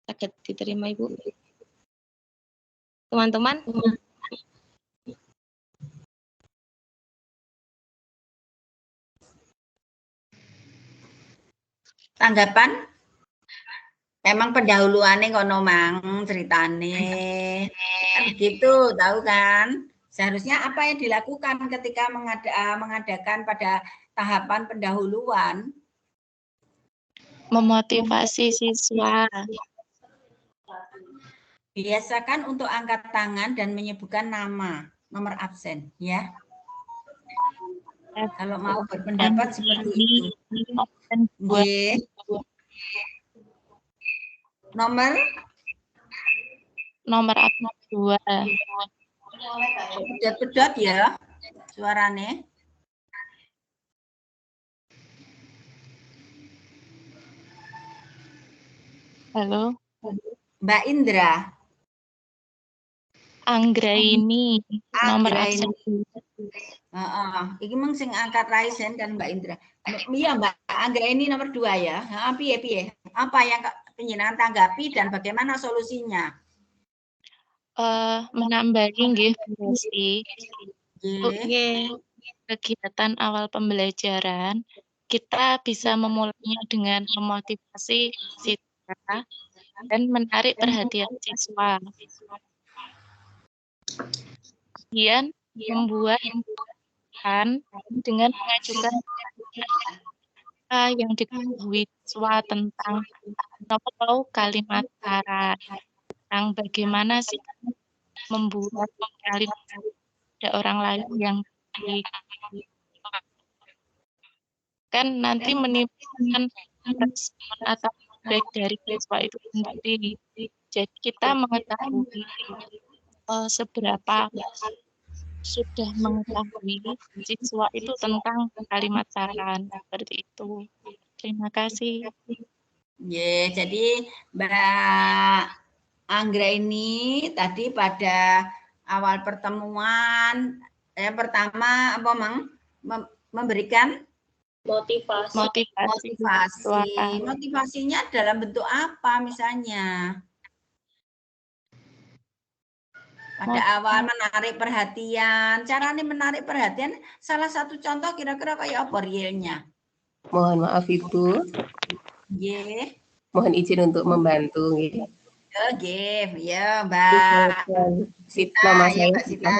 Saged diterima Ibu. Teman-teman,
tanggapan? Memang pendahuluannya ngono mang ceritane. Kan begitu, tahu kan? Seharusnya apa yang dilakukan ketika mengadakan pada tahapan pendahuluan?
Memotivasi siswa.
Biasakan untuk angkat tangan dan menyebutkan nama, nomor absen, ya. Kalau mau berpendapat seperti itu. Nggih. Nomor
absen 2.
Pedot-pedot ya suarane.
Halo.
Mbak Indra.
Anggraini, nomor absen.
Iki mung sing angkat raisen kan Mbak Indra. Iya Mbak Anggraini nomor 2 ya. Piye? Apa yang penjenengan tanggapi dan bagaimana solusinya?
Menambahi nggih Bu Resti. Kegiatan awal pembelajaran kita bisa memulainya dengan memotivasi siswa dan menarik perhatian siswa. Kemudian membuat dengan mengajukan yang diketahui siswa tentang atau kalimat saran tentang bagaimana sih membuat kalimat ada orang lain yang kan nanti menimbulkan respon atau feedback dari siswa itu sendiri. Jadi kita mengetahui seberapa sudah mengetahui siswa itu tentang kalimat saran seperti itu. Terima kasih.
Jadi Mbak Anggra ini tadi pada awal pertemuan pertama apa memberikan motivasi. Motivasinya dalam bentuk apa misalnya? Pada awal menarik perhatian, caranya menarik perhatian salah satu contoh kira-kira kayak apa realnya?
Mohon maaf Ibu. Mohon izin untuk membantu.
Ya Mbak.
Nama saya Sita,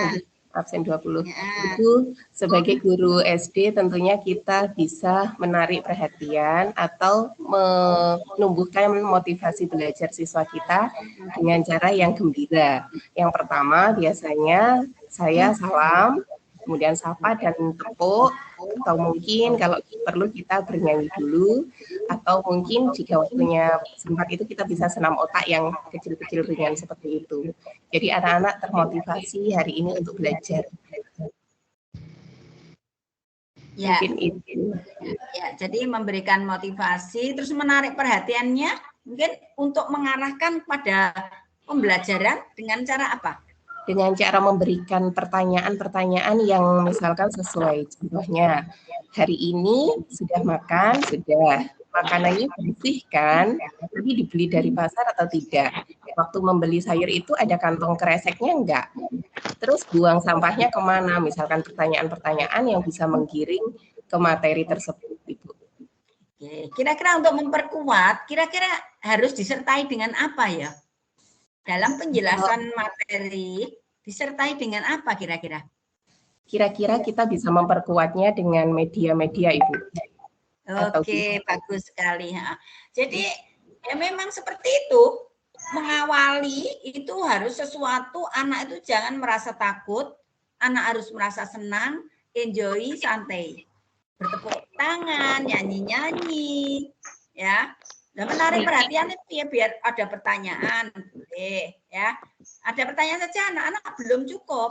absen 20. Itu sebagai guru SD tentunya kita bisa menarik perhatian atau menumbuhkan motivasi belajar siswa kita dengan cara yang gembira. Yang pertama biasanya saya salam, kemudian sapa dan tepuk, atau mungkin kalau perlu kita bernyanyi dulu, atau mungkin jika waktunya sempat itu kita bisa senam otak yang kecil-kecil ringan seperti itu. Jadi anak-anak termotivasi hari ini untuk belajar.
Ya, ya, jadi memberikan motivasi, terus menarik perhatiannya, mungkin untuk mengarahkan pada pembelajaran dengan cara apa?
Dengan cara memberikan pertanyaan-pertanyaan yang misalkan sesuai. Contohnya, hari ini sudah makan? Sudah. Makanannya bersih kan? Tapi dibeli dari pasar atau tidak? Waktu membeli sayur itu ada kantong kreseknya enggak? Terus buang sampahnya kemana? Misalkan pertanyaan-pertanyaan yang bisa menggiring ke materi tersebut, Ibu.
Kira-kira untuk memperkuat, kira-kira harus disertai dengan apa ya? Dalam penjelasan materi, disertai dengan apa kira-kira?
Kira-kira kita bisa memperkuatnya dengan media-media, Ibu.
Oke, bagus sekali. Jadi ya memang seperti itu. Mengawali itu harus sesuatu, anak itu jangan merasa takut, anak harus merasa senang, enjoy, santai. Bertepuk tangan, nyanyi-nyanyi, ya. Dan menarik perhatian itu ya biar ada pertanyaan, boleh ya. Ada pertanyaan saja, anak-anak belum cukup.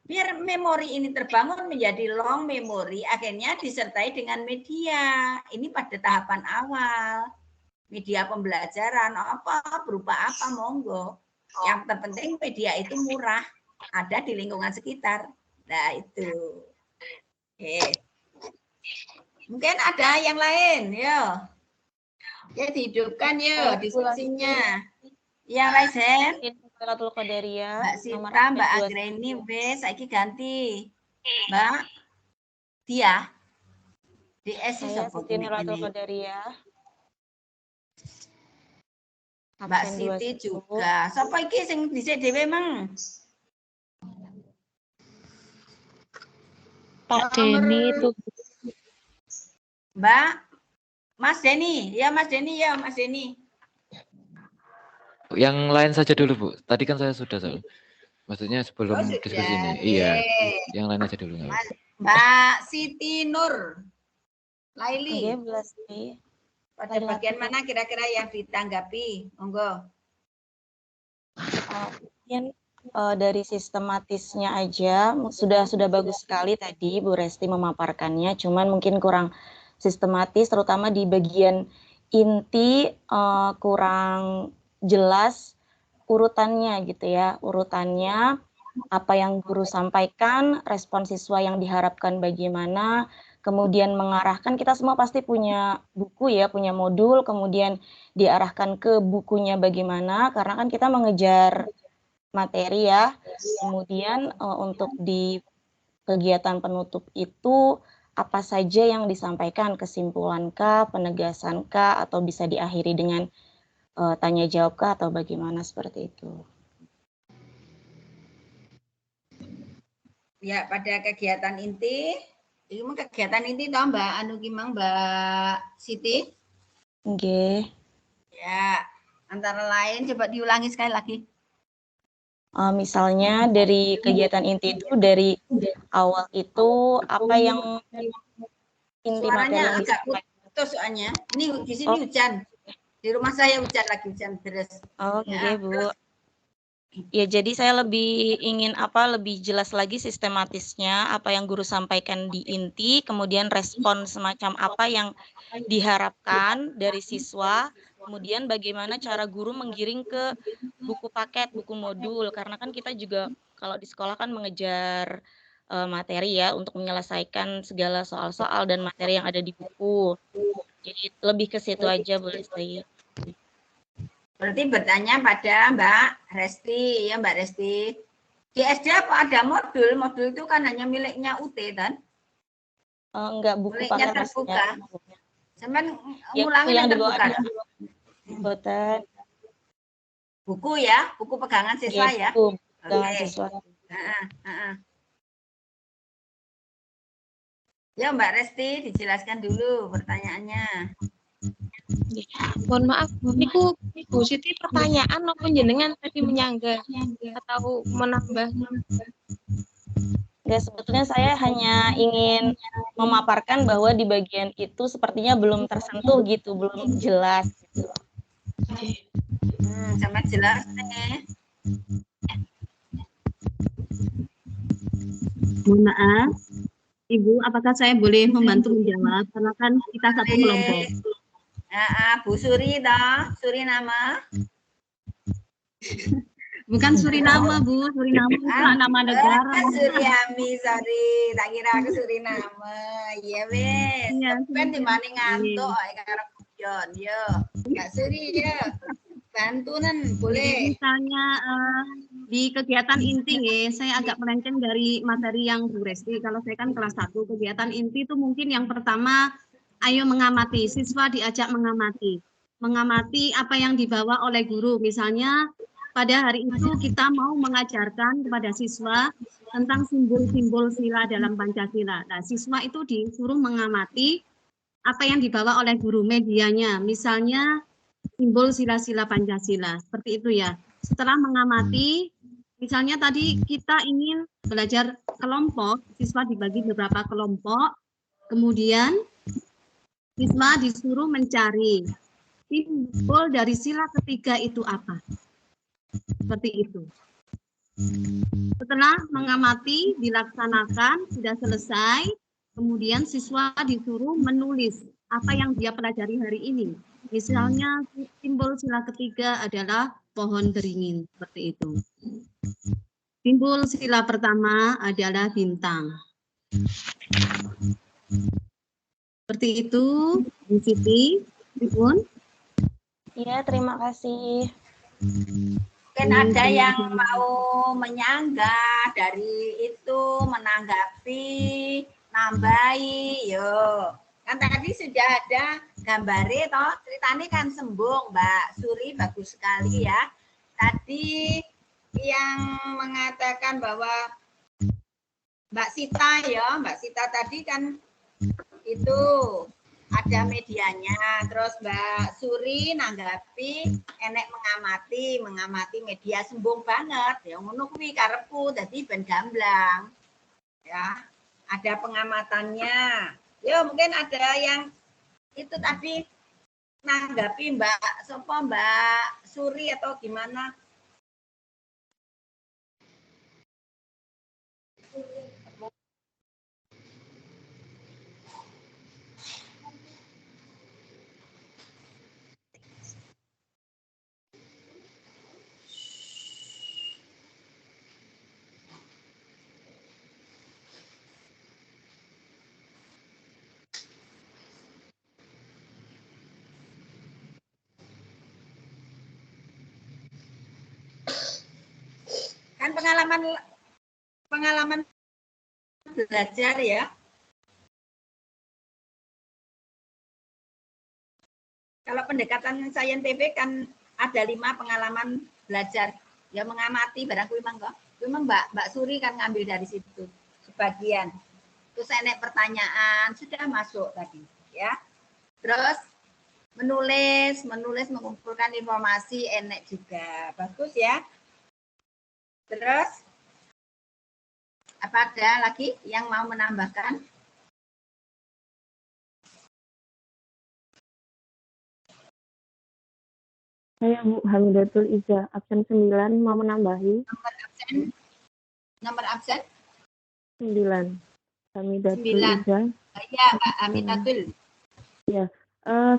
Biar memori ini terbangun menjadi long memory, akhirnya disertai dengan media. Ini pada tahapan awal. Media pembelajaran, apa berupa apa, monggo. Yang terpenting media itu murah, ada di lingkungan sekitar. Nah, itu. Oke. Mungkin ada yang lain, yo. Ya, dihidupkan yo diskusinya. Yang raise hand. Mbak Sita, Mbak Agreni, wes, saiki ganti. Mbak Dia. DS
Saya Siti Nurhatul Qadariyah.
Mbak Siti juga. Sapa iki sing dhisik dhewe mang?
Pak Deni itu.
Mbak Mas Deni, ya Mas Deni, ya Mas Deni.
Yang lain saja dulu, Bu. Tadi kan saya sudah soal. Maksudnya sebelum diskusi ini. Iya. Yang lain aja dulu.
Mbak Siti Nur Laili.
Iya, Bu Lesti.
Pada bagian mana kira-kira yang ditanggapi? Monggo.
Mungkin dari sistematisnya aja sudah bagus sekali tadi Bu Resti memaparkannya, cuman mungkin kurang sistematis, terutama di bagian inti kurang jelas urutannya gitu ya, urutannya apa yang guru sampaikan, respon siswa yang diharapkan bagaimana, kemudian mengarahkan, kita semua pasti punya buku ya, punya modul, kemudian diarahkan ke bukunya bagaimana, karena kan kita mengejar materi ya. Kemudian untuk di kegiatan penutup itu apa saja yang disampaikan, kesimpulan kah, penegasan kah, atau bisa diakhiri dengan tanya jawab kah, atau bagaimana seperti itu.
Ya, pada kegiatan inti. Itu kegiatan inti toh Mbak Anu Gimang, Mbak Siti?
Oke.
Ya, antara lain coba diulangi sekali lagi.
Misalnya dari kegiatan inti itu dari awal itu apa yang inti materi yang disampaikan.
Putus soalnya. Ini di sini hujan. Di rumah saya hujan lagi, hujan deras.
Oke,
ya,
Bu.
Terus.
Ya, jadi saya lebih ingin lebih jelas lagi sistematisnya, apa yang guru sampaikan di inti, kemudian respon semacam apa yang diharapkan dari siswa, kemudian bagaimana cara guru menggiring ke buku paket, buku modul, karena kan kita juga kalau di sekolah kan mengejar materi ya untuk menyelesaikan segala soal-soal dan materi yang ada di buku. Jadi lebih ke situ aja boleh saya.
Berarti bertanya pada Mbak Resti, ya Mbak Resti. Di SD apa ada modul? Modul itu kan hanya miliknya UT kan?
Enggak, buku
miliknya
paket
terbuka. Cuman
ya,
ngulangin yang terbuka. Buku ya, buku pegangan siswa ya.
Buku pegangan siswa.
Ya Mbak Resti, dijelaskan dulu pertanyaannya.
Mohon maaf, niku Bu Siti pertanyaan apa jenengan tadi menyangga atau menambah?
Ya, sebetulnya saya hanya ingin memaparkan bahwa di bagian itu sepertinya belum tersentuh gitu, belum jelas. Gitu.
Sangat jelas nih.
Mohon maaf, Ibu, apakah saya boleh membantu menjawab? Karena kan kita satu kelompok.
Bu Suri dah, Suri nama.
Bukan Suriname, Bu. Suriname itu nama negara.
Suryami, sorry. Tak kira aku Suriname. Iya, wes. Kan di mana ngantuk, karo kujon, yo. Kak Suri, yo. Bantuan boleh.
Misalnya di kegiatan inti, saya agak melenceng dari materi yang Bu Resti. Kalau saya kan kelas 1, kegiatan inti itu mungkin yang pertama, ayo mengamati. Siswa diajak mengamati. Mengamati apa yang dibawa oleh guru. Misalnya, pada hari itu kita mau mengajarkan kepada siswa tentang simbol-simbol sila dalam Pancasila. Nah, siswa itu disuruh mengamati apa yang dibawa oleh guru medianya, misalnya simbol sila-sila Pancasila, seperti itu ya. Setelah mengamati, misalnya tadi kita ingin belajar kelompok, siswa dibagi beberapa kelompok, kemudian siswa disuruh mencari simbol dari sila ketiga itu apa. Seperti itu. Setelah mengamati, dilaksanakan, sudah selesai, kemudian siswa disuruh menulis apa yang dia pelajari hari ini. Misalnya simbol sila ketiga adalah pohon beringin, seperti itu. Simbol sila pertama adalah bintang. Seperti itu, Bu Siti. Ibu.
Iya, terima kasih.
Mungkin ada yang mau menyanggah dari itu, menanggapi, nambahi, yo. Kan tadi sudah ada gambare toh, ceritanya kan sembung, Mbak Suri, bagus sekali ya. Tadi yang mengatakan bahwa Mbak Sita ya, Mbak Sita tadi kan itu ada medianya, terus Mbak Suri nanggapi enek mengamati media sembung banget ya ngono kuwi karepku dadi ben gamblang ya, ada pengamatannya. Ya mungkin ada yang itu tadi nanggapi Mbak Mbak Suri atau gimana. Kan pengalaman belajar ya. Kalau pendekatan saintifik kan ada 5 pengalaman belajar. Ya mengamati barang kuwi mangga. Kuwi Mbak Suri kan ngambil dari situ sebagian. Terus enek pertanyaan sudah masuk tadi ya. Terus menulis mengumpulkan informasi enek juga. Bagus ya. Terus apa ada lagi yang mau menambahkan?
Saya Bu Hamidatul Iza, absen 9, mau menambahi.
Nomor absen?
9. Hamidatul
9.
Iza.
Ya, Mbak Hamidatul.
Ya,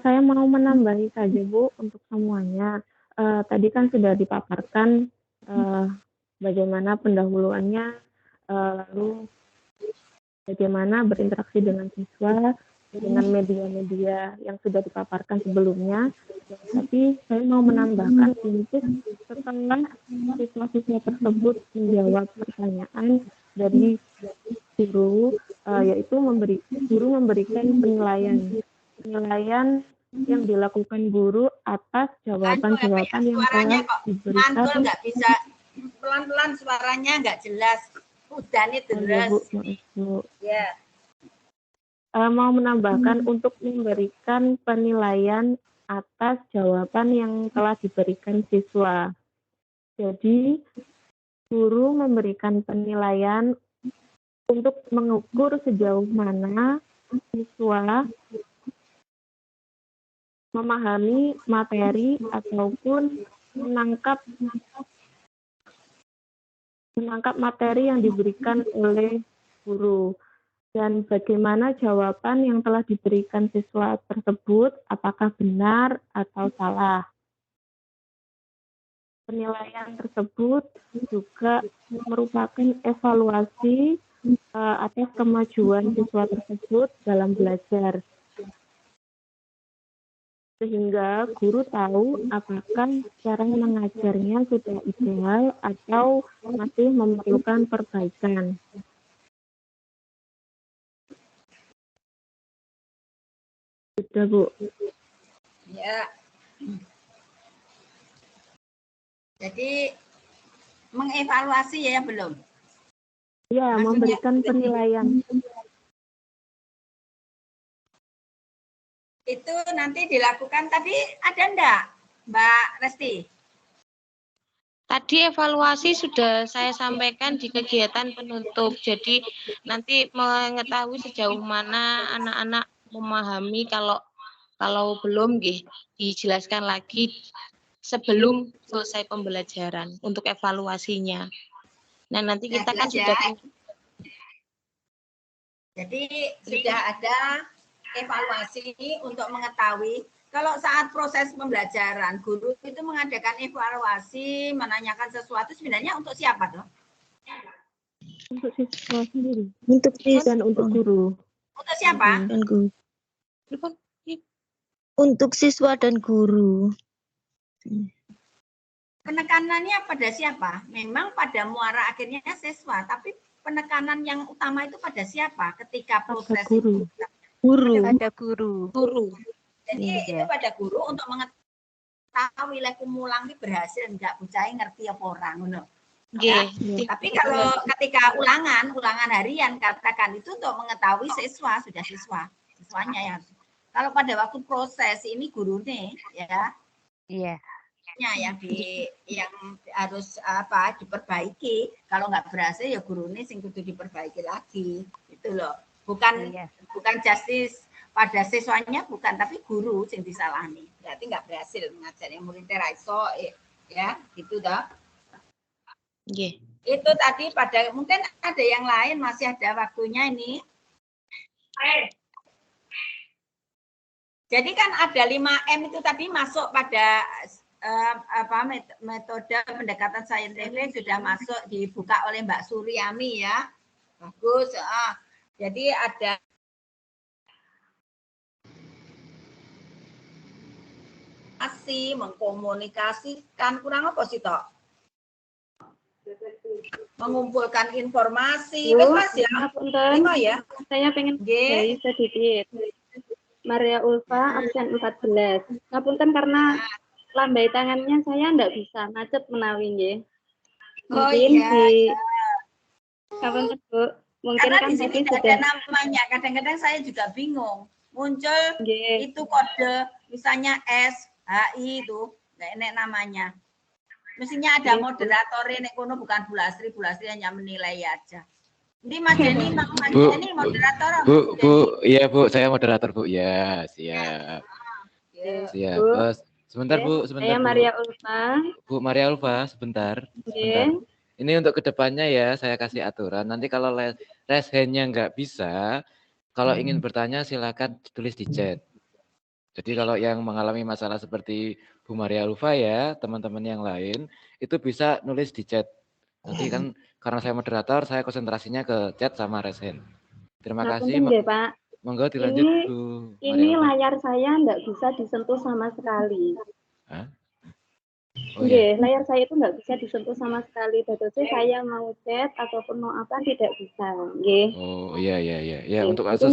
saya mau menambahi saja Bu untuk semuanya. Tadi kan sudah dipaparkan bagaimana pendahuluannya, lalu bagaimana berinteraksi dengan siswa, dengan media-media yang sudah dipaparkan sebelumnya. Tapi saya mau menambahkan untuk setelah siswa-siswa tersebut menjawab pertanyaan dari guru, yaitu guru memberikan penilaian yang dilakukan guru atas jawaban-jawaban yang telah diberikan.
Mantul nggak bisa, pelan-pelan suaranya nggak jelas. Udah nih deras.
Ya. Mau menambahkan untuk memberikan penilaian atas jawaban yang telah diberikan siswa. Jadi, guru memberikan penilaian untuk mengukur sejauh mana siswa memahami materi ataupun menangkap materi yang diberikan oleh guru, dan bagaimana jawaban yang telah diberikan siswa tersebut apakah benar atau salah. Penilaian tersebut juga merupakan evaluasi atas kemajuan siswa tersebut dalam belajar, sehingga guru tahu apakah cara mengajarnya sudah ideal atau masih memerlukan perbaikan. Sudah, Bu.
Ya. Jadi mengevaluasi ya belum?
Ya, memberikan penilaian.
Itu nanti dilakukan tadi ada enggak, Mbak Resti?
Tadi evaluasi sudah saya sampaikan di kegiatan penutup. Jadi nanti mengetahui sejauh mana anak-anak memahami, kalau belum dijelaskan lagi sebelum selesai pembelajaran untuk evaluasinya. Nah, nanti kita kan sudah
Jadi sudah ada evaluasi untuk mengetahui kalau saat proses pembelajaran guru itu mengadakan evaluasi, menanyakan sesuatu sebenarnya untuk siapa toh?
Untuk siswa sendiri. Untuk siswa dan untuk guru.
Untuk siapa?
Dan guru. Untuk siswa dan guru.
Penekanannya pada siapa? Memang pada muara akhirnya siswa, tapi penekanan yang utama itu pada siapa ketika proses
guru.
Pada guru.
Jadi itu pada guru untuk mengetahui lek mulang ini berhasil enggak, bocah ngerti apa orang ngono. Ya. Tapi kalau ketika ulangan harian katakan itu untuk mengetahui siswanya ya. Kalau pada waktu proses ini gurunya ya.
Iya.
Yang harus diperbaiki. Kalau nggak berhasil ya gurunya sing kudu diperbaiki lagi. Itu loh. Bukan justice pada siswanya bukan, tapi guru sing disalahkan. Berarti nggak berhasil mengajarnya muridnya raiso ya, gitu dah.
Yeah.
Itu tadi pada mungkin ada yang lain, masih ada waktunya ini. Jadi kan ada 5M itu tadi masuk pada metode pendekatan saintifik sudah masuk dibuka oleh Mbak Suryami ya. Bagus. Jadi ada mengkomunikasikan kurang apa sih toh? Mengumpulkan informasi. Mas ya. Ya.
Saya pengen dari sedikit. Maria Ulfa absen 14. Ngapunten karena lambai tangannya saya enggak bisa macet menawi nggih. Mungkin ngapunten Bu. Mungkin
karena
kan
di sini
tadi
ada namanya. Kadang-kadang saya juga bingung. Muncul itu kode misalnya S, HI itu nggak enak namanya. Mestinya ada moderatornya nek kono bukan Bu Lasri hanya menilai aja. Ini Mas Denny, ini moderator.
Bu, iya Bu, saya moderator Bu. Ya, siap. Siap. Sebentar Bu, sebentar. Saya
Maria Ulfa.
Bu Maria Ulfa, sebentar. Ini untuk kedepannya ya, saya kasih aturan. Nanti kalau raise hand-nya nggak bisa, kalau ingin bertanya silakan tulis di chat. Jadi kalau yang mengalami masalah seperti Bu Maria Ulfa ya, teman-teman yang lain, itu bisa nulis di chat. Nanti kan karena saya moderator, saya konsentrasinya ke chat sama raise hand. Terima kasih.
Pak.
Monggo dilanjut Bu.
Ini layar saya enggak bisa disentuh sama sekali.
Hah?
Layar saya itu enggak bisa disentuh sama sekali. Jadi saya mau chat ataupun mau apa tidak bisa.
Oh iya. Ya untuk kasus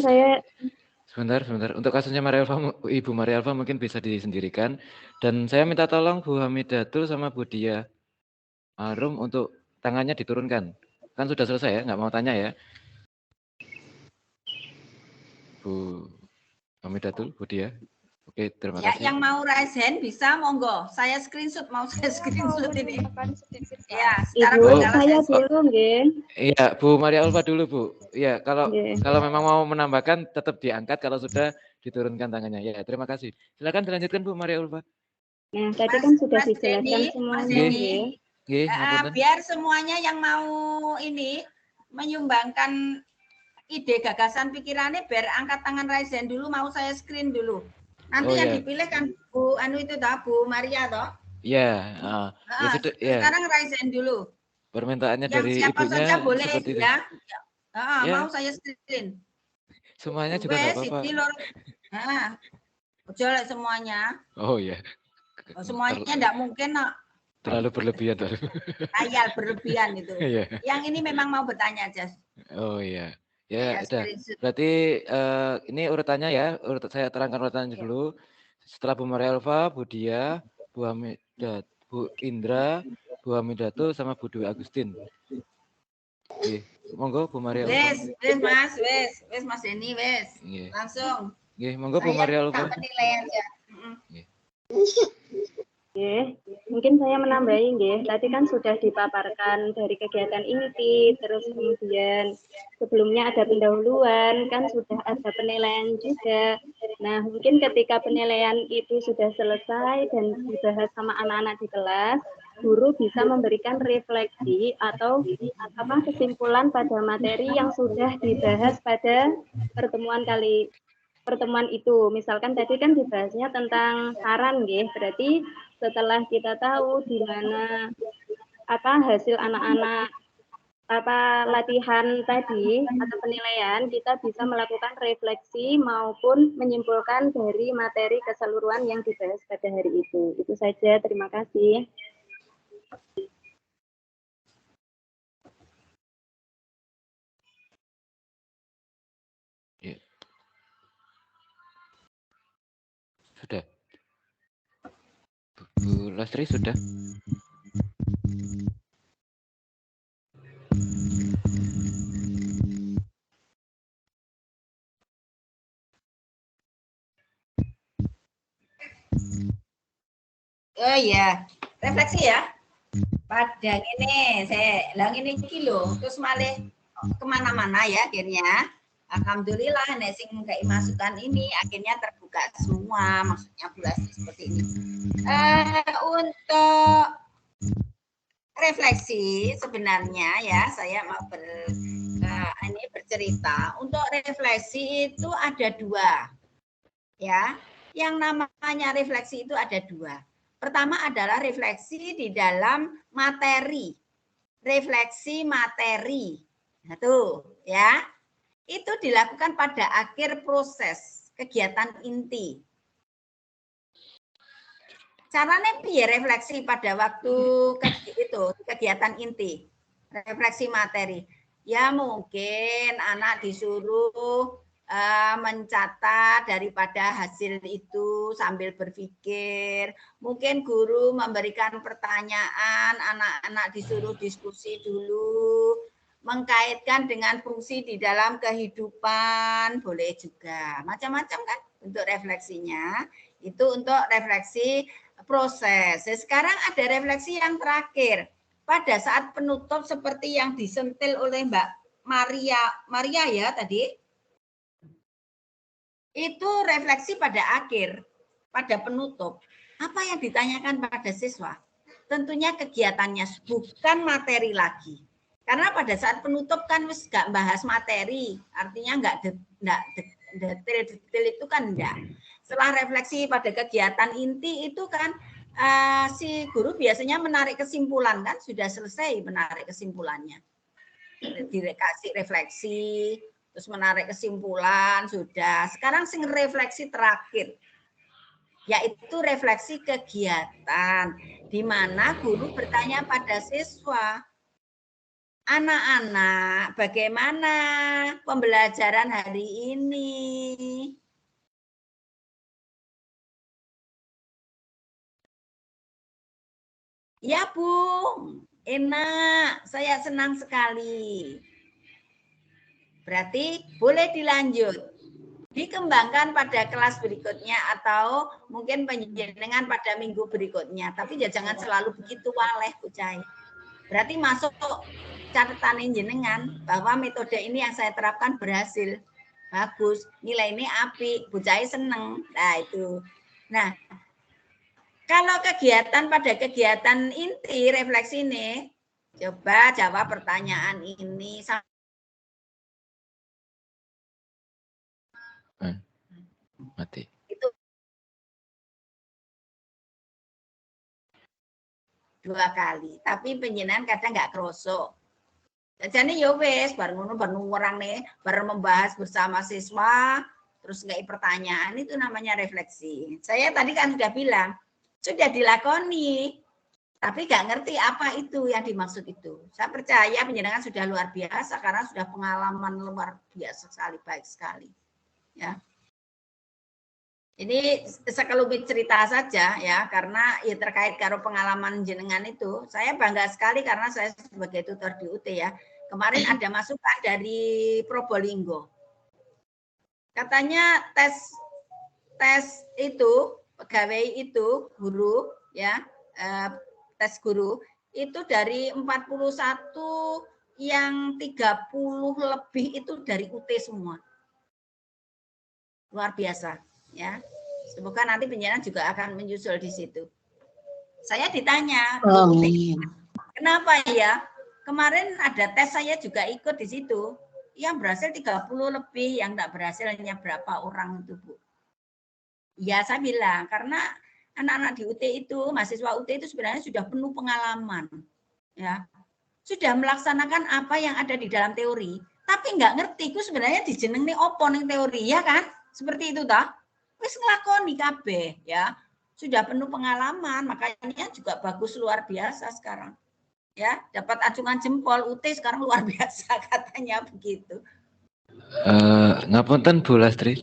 Sebentar. Untuk kasusnya Maria Alfa, Ibu Maria Alfa mungkin bisa disendirikan. Dan saya minta tolong Bu Hamidatul sama Bu Dia Arum untuk tangannya diturunkan. Kan sudah selesai ya, nggak mau tanya ya. Bu Hamidatul, Bu Dia. Oke, terima kasih.
Yang mau raise hand bisa, monggo. Saya screenshot, ini. Ya, secara
saya dulu,
Iya, Bu Maria Alfa dulu, Bu. Iya, kalau memang mau menambahkan tetap diangkat, kalau sudah diturunkan tangannya. Ya, terima kasih. Silakan dilanjutkan Bu Maria Alfa.
Nah, tadi kan sudah dijelaskan semuanya.
Biar semuanya yang mau ini menyumbangkan ide, gagasan, pikirannya, biar angkat tangan raise hand dulu, mau saya screen dulu. Nanti yang dipilih kan Bu Bu Maria toh?
Iya,
Sekarang raise hand dulu.
Permintaannya
yang
dari
siapa
ibunya
saja boleh
seperti
ya. Mau saya screen.
Semuanya juga enggak apa-apa.
Ojo semuanya.
Oh iya.
Semuanya enggak mungkin
terlalu berlebihan
Ayal berlebihan itu. Yang ini memang mau bertanya aja.
Oh iya. Ya, udah. Berarti ini urutannya ya. Saya terangkan urutannya dulu. Setelah Bu Maria Alfa, Bu Dia, Bu Bu Indra, Bu Hamidatul, sama Bu Dewi Agustin. Oke, monggo Bu Maria Lupa.
Wes Mas Denny, wes. Langsung.
Nggih, monggo Bu Maria Lupa.
Penilaian ya.
Oke, mungkin saya menambahi nggih. Tadi kan sudah dipaparkan dari kegiatan inti, terus kemudian sebelumnya ada pendahuluan, kan sudah ada penilaian juga. Nah, mungkin ketika penilaian itu sudah selesai dan dibahas sama anak-anak di kelas, guru bisa memberikan refleksi atau kesimpulan pada materi yang sudah dibahas pada pertemuan itu. Misalkan tadi kan dibahasnya tentang saran nggih, berarti setelah kita tahu di mana hasil anak-anak latihan tadi atau penilaian, kita bisa melakukan refleksi maupun menyimpulkan dari materi keseluruhan yang dibahas pada hari itu. Itu saja, terima kasih.
Sudah. Bu Lastri sudah.
Oh iya, refleksi ya. Padang ini, saya bilang ini kilo, terus malah kemana-mana ya akhirnya. Alhamdulillah, sing kayak masukan ini akhirnya terbuka semua, maksudnya bulan seperti ini. Untuk refleksi sebenarnya ya, saya mau bercerita. Untuk refleksi itu ada dua, ya. Yang namanya refleksi itu ada dua. Pertama adalah refleksi di dalam materi, refleksi materi. Nah, tuh, ya. Itu dilakukan pada akhir proses kegiatan inti. Caranya piye refleksi pada waktu itu kegiatan inti, refleksi materi. Ya mungkin anak disuruh mencatat daripada hasil itu sambil berpikir. Mungkin guru memberikan pertanyaan, anak-anak disuruh diskusi dulu. Mengkaitkan dengan fungsi di dalam kehidupan, boleh juga. Macam-macam kan untuk refleksinya. Itu untuk refleksi proses. Sekarang ada refleksi yang terakhir. Pada saat penutup seperti yang disentil oleh Mbak Maria ya tadi. Itu refleksi pada akhir, pada penutup. Apa yang ditanyakan pada siswa? Tentunya kegiatannya, bukan materi lagi. Karena pada saat penutup kan wis gak bahas materi, artinya nggak detail itu kan enggak. Setelah refleksi pada kegiatan inti itu kan si guru biasanya menarik kesimpulan kan, sudah selesai menarik kesimpulannya. Dikasih refleksi, terus menarik kesimpulan, sudah. Sekarang sing refleksi terakhir, yaitu refleksi kegiatan, di mana guru bertanya pada siswa, anak-anak, bagaimana pembelajaran hari ini? Ya, Bu, enak. Saya senang sekali. Berarti boleh dilanjut. Dikembangkan pada kelas berikutnya atau mungkin penjenengan pada minggu berikutnya. Tapi ya jangan selalu begitu waleh, Bu Cai. Berarti masuk catatan jenengan bahwa metode ini yang saya terapkan berhasil, bagus, nilai ini apik, Bu Cai seneng. Nah itu. Nah, kalau kegiatan pada kegiatan inti refleksi ini, coba jawab pertanyaan ini.
Mati.
Itu 2 kali, tapi penjenengan kadang nggak kerosok. Jadi ya wes, baru orang nih, baru membahas bersama siswa, terus nggak pertanyaan, itu namanya refleksi. Saya tadi kan sudah bilang, sudah dilakoni, tapi nggak ngerti apa itu yang dimaksud itu. Saya percaya penjenengan sudah luar biasa, karena sudah pengalaman luar biasa sekali, baik sekali. Ya. Ini sekelumit cerita saja ya, karena ya terkait karo pengalaman jenengan itu. Saya bangga sekali karena saya sebagai tutor di UT ya. Kemarin ada masukan dari Probolinggo. Katanya tes itu, pegawai itu, guru ya, tes guru itu dari 41 yang 30 lebih itu dari UT semua. Luar biasa ya. Semoga nanti penjenengan juga akan menyusul di situ. Saya ditanya, kenapa ya? Kemarin ada tes saya juga ikut di situ. Yang berhasil 30 lebih, yang enggak berhasil hanya berapa orang itu, Bu. Ya, saya bilang karena anak-anak di UT itu, mahasiswa UT itu sebenarnya sudah penuh pengalaman. Ya. Sudah melaksanakan apa yang ada di dalam teori, tapi enggak ngerti ku sebenarnya dijenengi opo ning teori, ya kan? Seperti itu toh. Wis nglakoni kabeh ya. Sudah penuh pengalaman, makanya juga bagus luar biasa sekarang. Ya, dapat acungan jempol UT sekarang luar biasa katanya begitu.
Ngapunten Bu Lastri.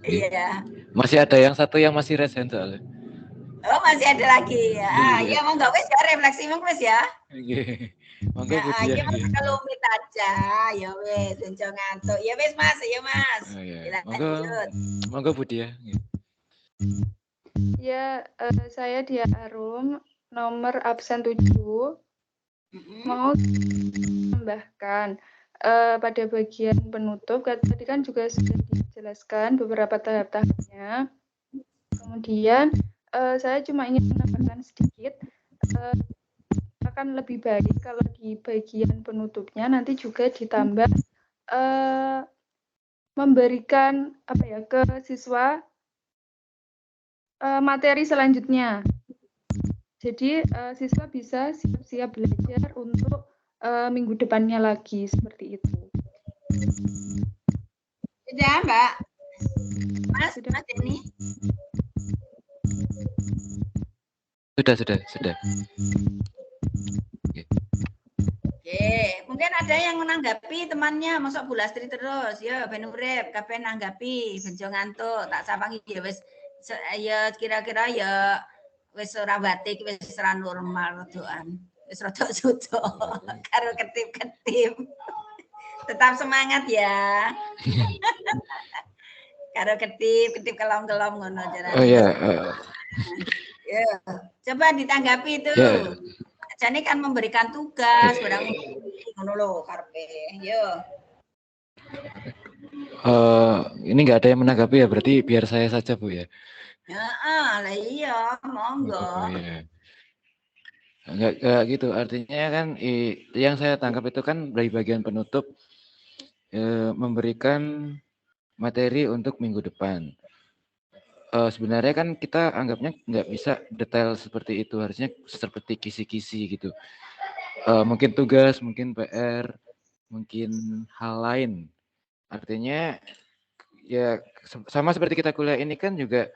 Iya.
Masih ada yang satu yang masih resen soalnya.
Oh, masih ada lagi ya. Iya, monggo wis ya refleksi wis ya.
Nggih. Monggo Bu Dia.
Ya Mas kelumit aja. Ya wis, enco ngantuk. Ya wis Mas, ya Mas.
Oh, ya. Monggo Bu Dia.
Ya, saya Dia Arum, nomor absen 7. Mau tambahkan pada bagian penutup, tadi kan juga sudah dijelaskan beberapa tahap-tahapnya. Kemudian saya cuma ingin menambahkan sedikit, akan lebih baik kalau di bagian penutupnya nanti juga ditambah memberikan apa ya ke siswa materi selanjutnya. Jadi siswa bisa siap-siap belajar untuk minggu depannya lagi seperti itu.
Sudah, Mbak. Mas, Mas Denny.
Sudah.
Oke, mungkin ada yang menanggapi temannya, masuk Bu Lastri terus. Ya, ben urip, kabeh nanggapi, benjo ngantuk, tak sawangi ya wis ya kira-kira ya wis ora batik, wis ora normal rodoan. Wis rada sudo karo ketip-ketip. Tetap semangat ya. Karo ketip kelom-kelom ngono jarane.
Oh iya.
Ya, coba ditanggapi itu.
Yeah.
Jane kan memberikan tugas barang ngono lho karepe. Yo.
Ini enggak ada yang menanggapi ya, berarti biar saya saja Bu ya.
Heeh, lah iya, monggo.
Oh, iya. Enggak gitu, artinya kan yang saya tangkap itu kan dari bagian penutup memberikan materi untuk minggu depan. Sebenarnya kan kita anggapnya nggak bisa detail seperti itu, harusnya seperti kisi-kisi gitu. Mungkin tugas, mungkin PR, mungkin hal lain. Artinya ya sama seperti kita kuliah ini kan juga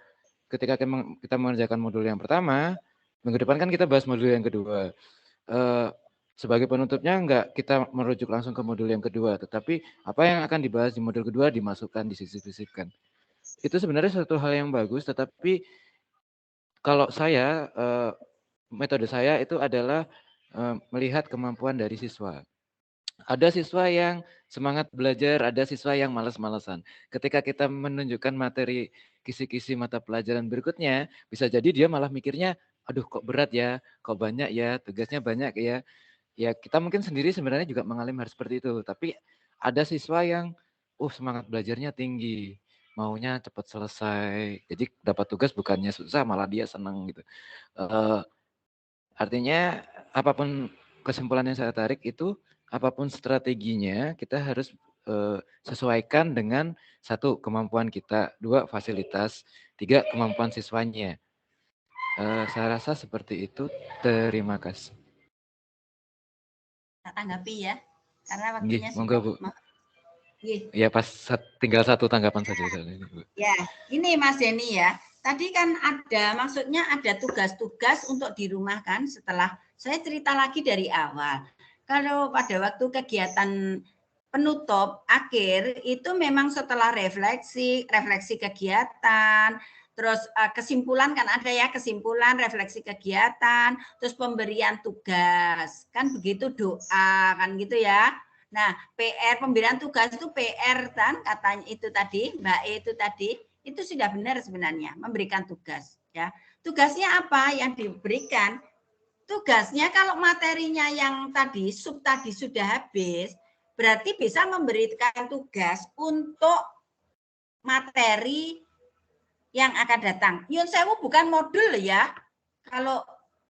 ketika kita mengerjakan modul yang pertama, minggu depan kan kita bahas modul yang kedua. Sebagai penutupnya enggak kita merujuk langsung ke modul yang kedua, tetapi apa yang akan dibahas di modul kedua dimasukkan, disisip-sisipkan. Itu sebenarnya satu hal yang bagus, tetapi kalau saya, metode saya itu adalah melihat kemampuan dari siswa. Ada siswa yang semangat belajar, ada siswa yang malas-malasan. Ketika kita menunjukkan materi kisi-kisi mata pelajaran berikutnya, bisa jadi dia malah mikirnya, aduh kok berat ya, kok banyak ya, tugasnya banyak ya. Ya kita mungkin sendiri sebenarnya juga mengalami hal seperti itu, tapi ada siswa yang semangat belajarnya tinggi, maunya cepat selesai. Jadi dapat tugas bukannya susah, malah dia senang gitu. Artinya apapun kesimpulan yang saya tarik itu, apapun strateginya kita harus sesuaikan dengan 1 kemampuan kita, 2 fasilitas, 3 kemampuan siswanya. Saya rasa seperti itu. Terima kasih.
Tanggapi ya, karena waktunya
monggo Bu. Ya pas tinggal 1 tanggapan saja.
Ya, ini Mas Denny ya. Tadi kan ada, maksudnya ada tugas-tugas untuk dirumahkan setelah saya cerita lagi dari awal. Kalau pada waktu kegiatan penutup akhir itu memang setelah refleksi kegiatan, Terus kesimpulan kan ada ya, kesimpulan, refleksi kegiatan, terus pemberian tugas. Kan begitu doa kan gitu ya. Nah, PR pemberian tugas itu PR kan katanya itu tadi, Mbak E itu tadi, itu sudah benar sebenarnya memberikan tugas ya. Tugasnya apa yang diberikan? Tugasnya kalau materinya yang tadi sub tadi sudah habis, berarti bisa memberikan tugas untuk materi yang akan datang. Yun sewu bukan modul ya. Kalau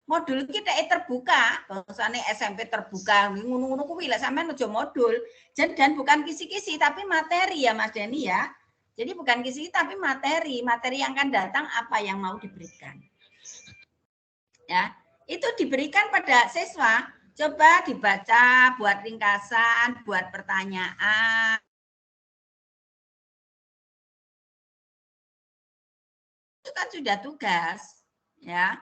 modul kita terbuka, bahwasanya SMP terbuka, ngono-ngono kuwi lek sampean aja modul. Dan bukan kisi-kisi tapi materi ya Mas Denny ya. Jadi bukan kisi tapi materi yang akan datang apa yang mau diberikan. Ya, itu diberikan pada siswa. Coba dibaca, buat ringkasan, buat pertanyaan. Itu kan sudah tugas, ya.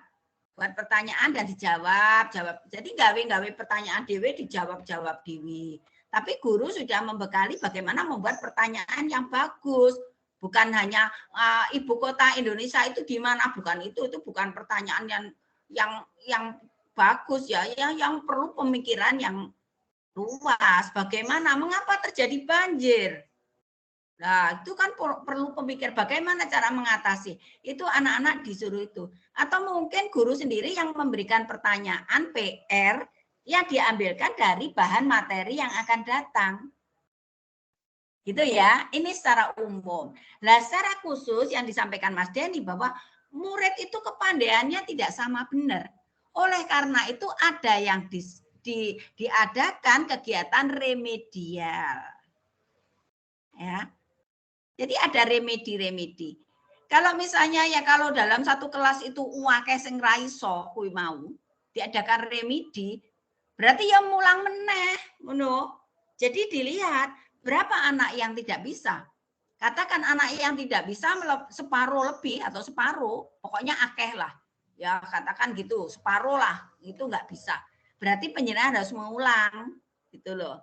Buat pertanyaan dan dijawab. Jadi gawe pertanyaan dewe dijawab dewe. Tapi guru sudah membekali bagaimana membuat pertanyaan yang bagus. Bukan hanya ibu kota Indonesia itu di mana, bukan itu bukan pertanyaan yang bagus ya, yang perlu pemikiran yang luas. Bagaimana, mengapa terjadi banjir? Nah, itu kan perlu pemikir bagaimana cara mengatasi. Itu anak-anak disuruh itu. Atau mungkin guru sendiri yang memberikan pertanyaan PR yang diambilkan dari bahan materi yang akan datang. Gitu ya, ini secara umum. Nah, secara khusus yang disampaikan Mas Denny bahwa murid itu kepandaiannya tidak sama benar. Oleh karena itu ada yang diadakan kegiatan remedial. Ya. Jadi ada remedi. Kalau misalnya ya kalau dalam satu kelas itu akeh sing ra iso kuwi mau diadakan remedi, berarti ya mulang meneh, ngono. Jadi dilihat berapa anak yang tidak bisa. Katakan anak yang tidak bisa separuh lebih atau separuh, pokoknya akeh lah. Ya katakan gitu, separuh lah, itu nggak bisa. Berarti penjelasan harus mengulang, gitu loh.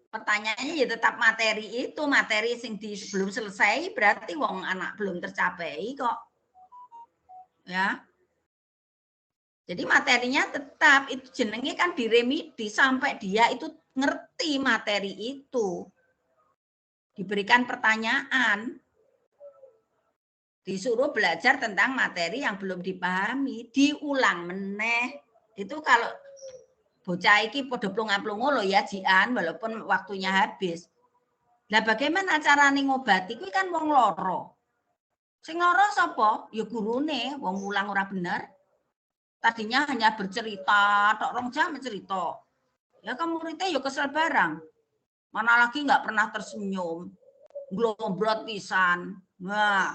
Pertanyaannya ya tetap materi itu, materi yang belum selesai berarti wong anak belum tercapai kok. Ya. Jadi materinya tetap itu jenenge kan diremedi sampai dia itu ngerti materi itu. Diberikan pertanyaan. Disuruh belajar tentang materi yang belum dipahami, diulang meneh. Itu kalau bocah iki podo plunga-plungu loh ya jian walaupun waktunya habis. Nah bagaimana carane ngobati kuwi kan wong loro. Sing loro sapa? Ya gurune, wong mulang ora bener. Tadinya hanya bercerita, tok 2 jam cerita. Ya kan muridnya ya kesel barang. Mana lagi nggak pernah tersenyum. Glombrot pisan. Nah.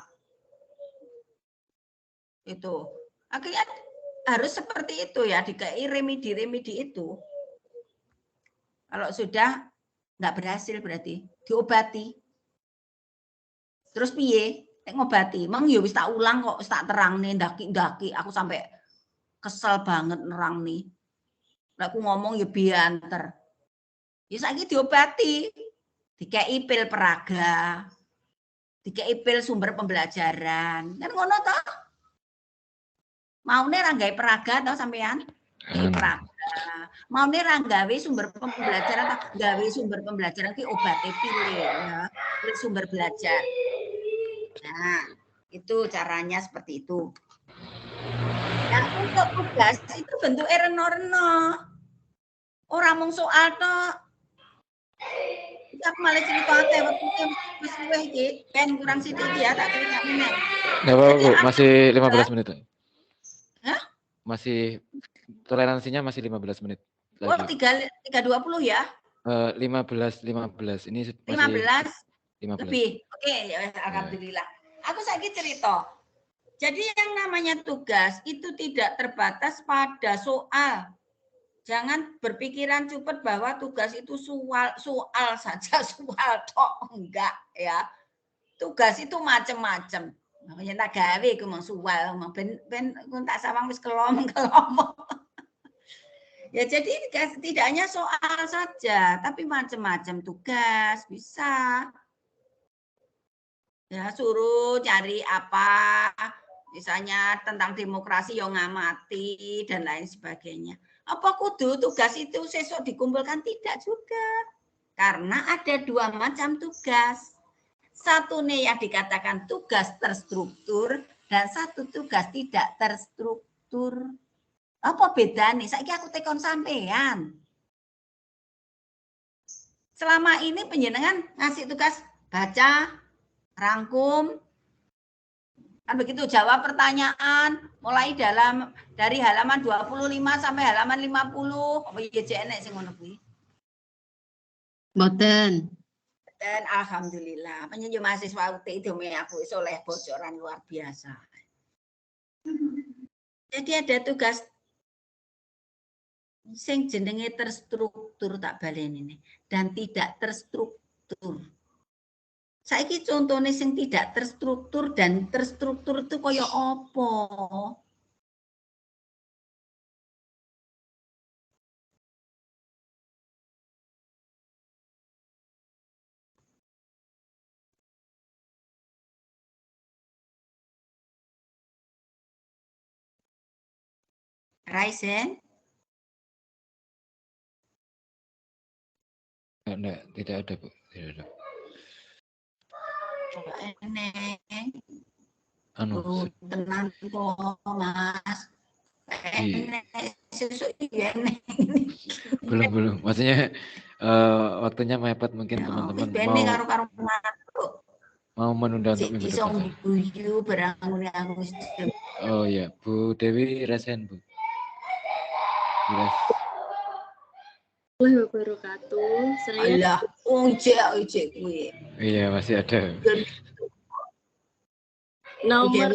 Itu. Akhirnya harus seperti itu ya, dikai remedi itu. Kalau sudah nggak berhasil berarti diobati. Terus piye? Ngobati. Mang ya wis tak ulang kok, wis tak terang nih ndaki-ndaki. Aku sampai kesel banget nerang nih. Aku ngomong ya bianter. Ya saiki diobati. Dikai pil peraga. Dikai pil sumber pembelajaran. Kan ngono toh? Maune ra gawe peraga toh sampean? Peraga. Maune ra gawe sumber pembelajaran toh? Gawe sumber pembelajaran ki obate pilih ya. Sumber belajar. Nah, itu caranya seperti itu. Nah, untuk tugas itu bentuknya reno-reno. Orang mung soal toh. Aku malah cerita akeh waktu wis luwih iki, ben kurang sithik ya tak cerita meneh.
Enggak apa-apa, masih 15 menit.
Hah?
Masih toleransinya masih 15 menit.
Oh, 320 ya?
15. Ini masih
15 lebih. Oke, ya alhamdulillah. Aku saiki cerita. Jadi yang namanya tugas itu tidak terbatas pada soal. Jangan berpikiran cepet bahwa tugas itu soal saja, soal tok enggak ya. Tugas itu macam-macam. Makanya tak gawe ku mung soal, ben tak sawang wis kelom. Ya jadi tidak hanya soal saja, tapi macam-macam tugas bisa. Ya, suruh cari apa, misalnya tentang demokrasi yang ngamati dan lain sebagainya. Apa kudu tugas itu sesuk dikumpulkan? Tidak juga. Karena ada dua macam tugas. Satu nih yang dikatakan tugas terstruktur dan satu tugas tidak terstruktur. Apa beda nih? Saiki aku tekon sampean. Selama ini penjenengan ngasih tugas baca, rangkum, kan begitu, jawab pertanyaan mulai dari halaman 25 sampai halaman 50. Apa iya enek sing ngono kuwi?
Mboten.
Dan alhamdulillah, penyanyi mahasiswa UT itu aku oleh bocoran luar biasa. Jadi ada tugas sing jenenge terstruktur tak baleni ini dan tidak terstruktur. Saiki contohnya sing tidak terstruktur dan terstruktur itu kaya apa? Raisen?
Enggak, tidak ada, Bu. Tidak ada. Anu,
tenang kok, Mas.
Belum. Maksudnya waktunya mepet, mungkin teman-teman mau menunda untuk minggu depan. Oh ya, Bu Dewi Resen, Bu.
Wabarakatuh. Saya
Iya, masih ada.
nomor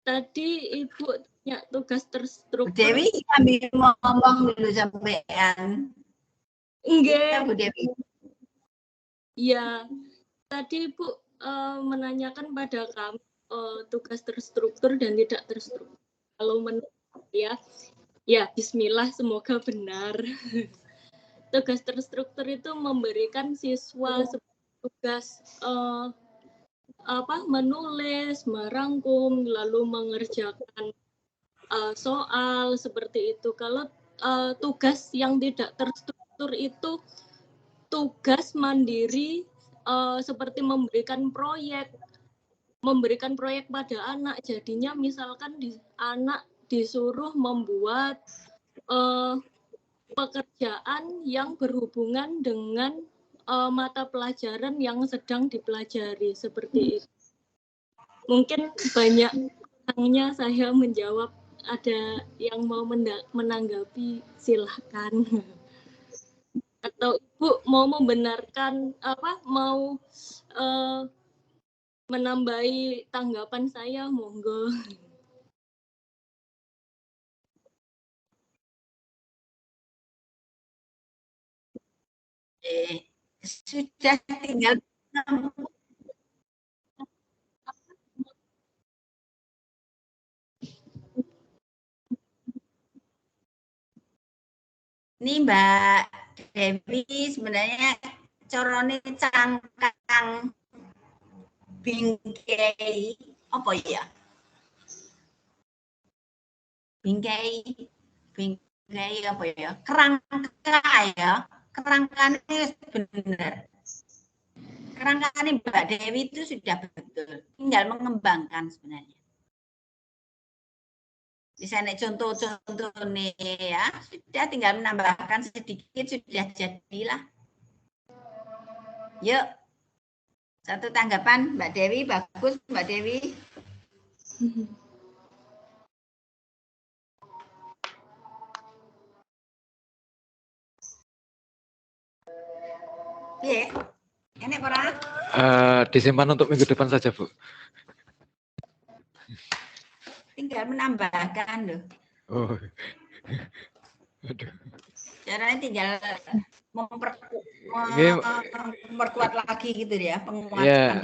tadi Ibu tanya tugas terstruktur.
Dewi kami ngomong dulu sampean.
Enggak.
Bu Dewi.
Ya, tadi Ibu menanyakan pada kami tugas terstruktur dan tidak terstruktur. Kalau menurut ya Bismillah, semoga benar. Tugas terstruktur itu memberikan siswa tugas menulis, merangkum, lalu mengerjakan soal seperti itu. Kalau tugas yang tidak terstruktur itu tugas mandiri, seperti memberikan proyek pada anak. Jadinya misalkan anak disuruh membuat pekerjaan yang berhubungan dengan mata pelajaran yang sedang dipelajari, seperti itu. Mungkin banyak orangnya saya menjawab. Ada yang mau menanggapi, silahkan. Atau Ibu mau membenarkan mau menambahi tanggapan saya, monggo.
Sudah tinggal ini Mbak Dewi, sebenarnya corone cangkang bingkai apa ya? Bingkai apa ya? Kerangka ya. Kerangkanya benar. Kerangkanya Mbak Dewi itu sudah betul. Tinggal mengembangkan sebenarnya. Misalnya contoh-contoh nih ya, sudah tinggal menambahkan sedikit, sudah jadilah. Yuk, satu tanggapan Mbak Dewi, bagus Mbak Dewi. Iya, enak ora?
Disimpan untuk minggu depan saja, Bu.
Tinggal menambahkan loh.
Oh. Aduh.
Caranya tinggal memperkuat lagi gitu ya, penguatan.
Ya,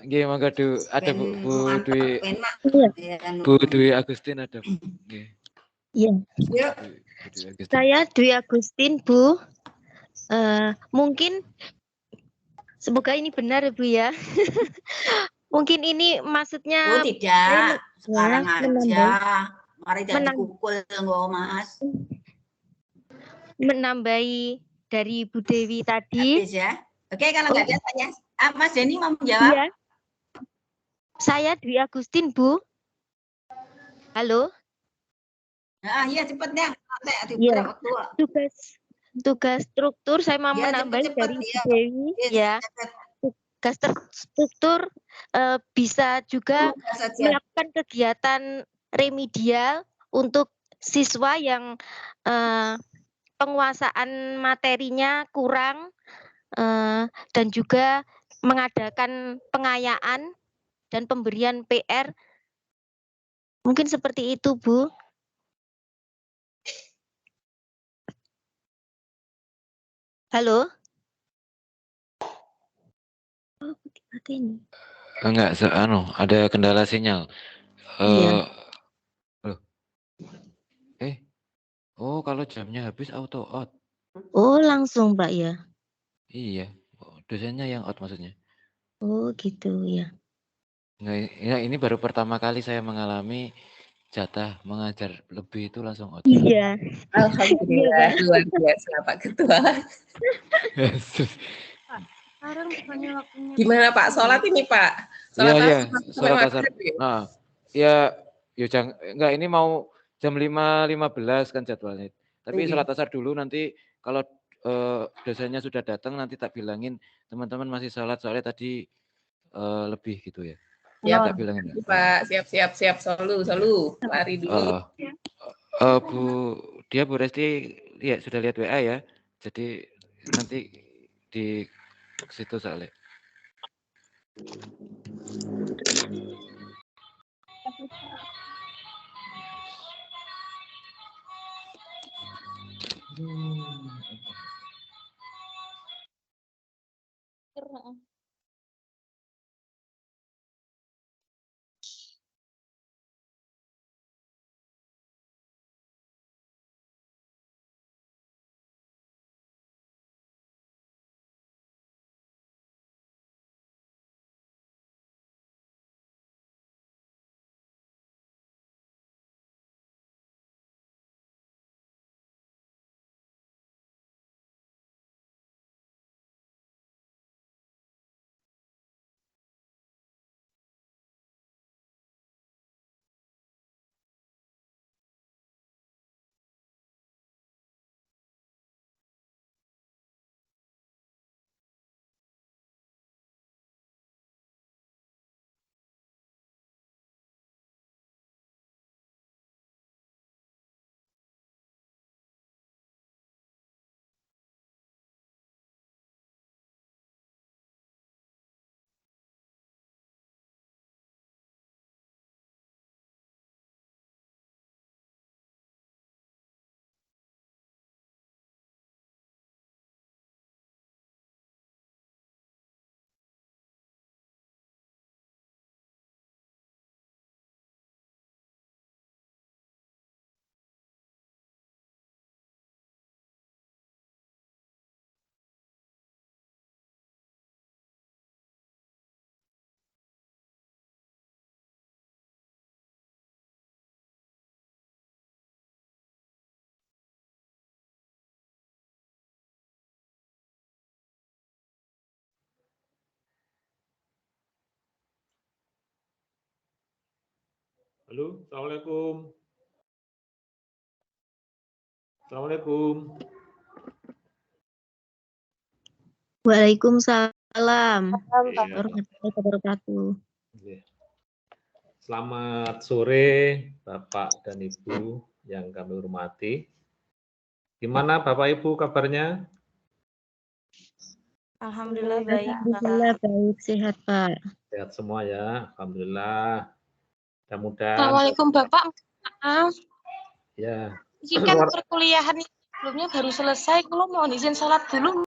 nggih mangga ada Bu Dwi. Bu Dwi Agustin ada, Bu. Nggih.
Iya. Saya Dwi Agustin, Bu.
Mungkin semoga ini benar Bu ya. Mungkin ini maksudnya
tidak, sekarang aja. Mari jangan dikukul enggak Mas.
Menambahi dari Bu Dewi tadi.
Habis ya. Oke, kalau nggak ada saya. Mas Denny mau menjawab?
Iya. Saya Dwi Agustin, Bu. Halo?
Nah, iya cepet deh.
Iya. Tugas struktur saya mau menambahi dari Bu Dewi. Ya. Tugas struktur bisa juga melakukan kegiatan remedial untuk siswa yang penguasaan materinya kurang dan juga mengadakan pengayaan dan pemberian PR. Mungkin seperti itu, Bu. Halo? Oh, ini.
Enggak, ada kendala sinyal.
Iya.
Oh, kalau jamnya habis auto out.
Oh, langsung, Pak ya?
Iya, dosennya yang out maksudnya.
Oh, gitu ya.
Nah, ini baru pertama kali saya mengalami jatah mengajar lebih itu langsung out.
Iya.
Alhamdulillah, luar biasa Pak Ketua.
Sekarang bukannya waktunya.
Gimana Pak, sholat ini Pak?
Iya, sholat asar. Nah, ya enggak, ini mau jam 5.15 kan jadwalnya. Tapi sholat asar dulu, nanti kalau dosennya sudah datang nanti tak bilangin teman-teman masih sholat soalnya tadi lebih gitu ya.
Ya,
tak bilangin
Pak, siap, solu, lari dulu.
Bu Resti sudah lihat WA ya. Jadi nanti di situ soalnya.
Halo, Assalamualaikum. Assalamualaikum.
Waalaikumsalam warahmatullahi wabarakatuh.
Selamat sore Bapak dan Ibu yang kami hormati. Gimana Bapak Ibu kabarnya?
Alhamdulillah baik. Alhamdulillah baik, sehat Pak.
Sehat semua ya, alhamdulillah. Mudah-mudahan.
Assalamualaikum Bapak. Maaf.
Ya.
Ini kan perkuliahan sebelumnya baru selesai. Kalau mau izin sholat dulu.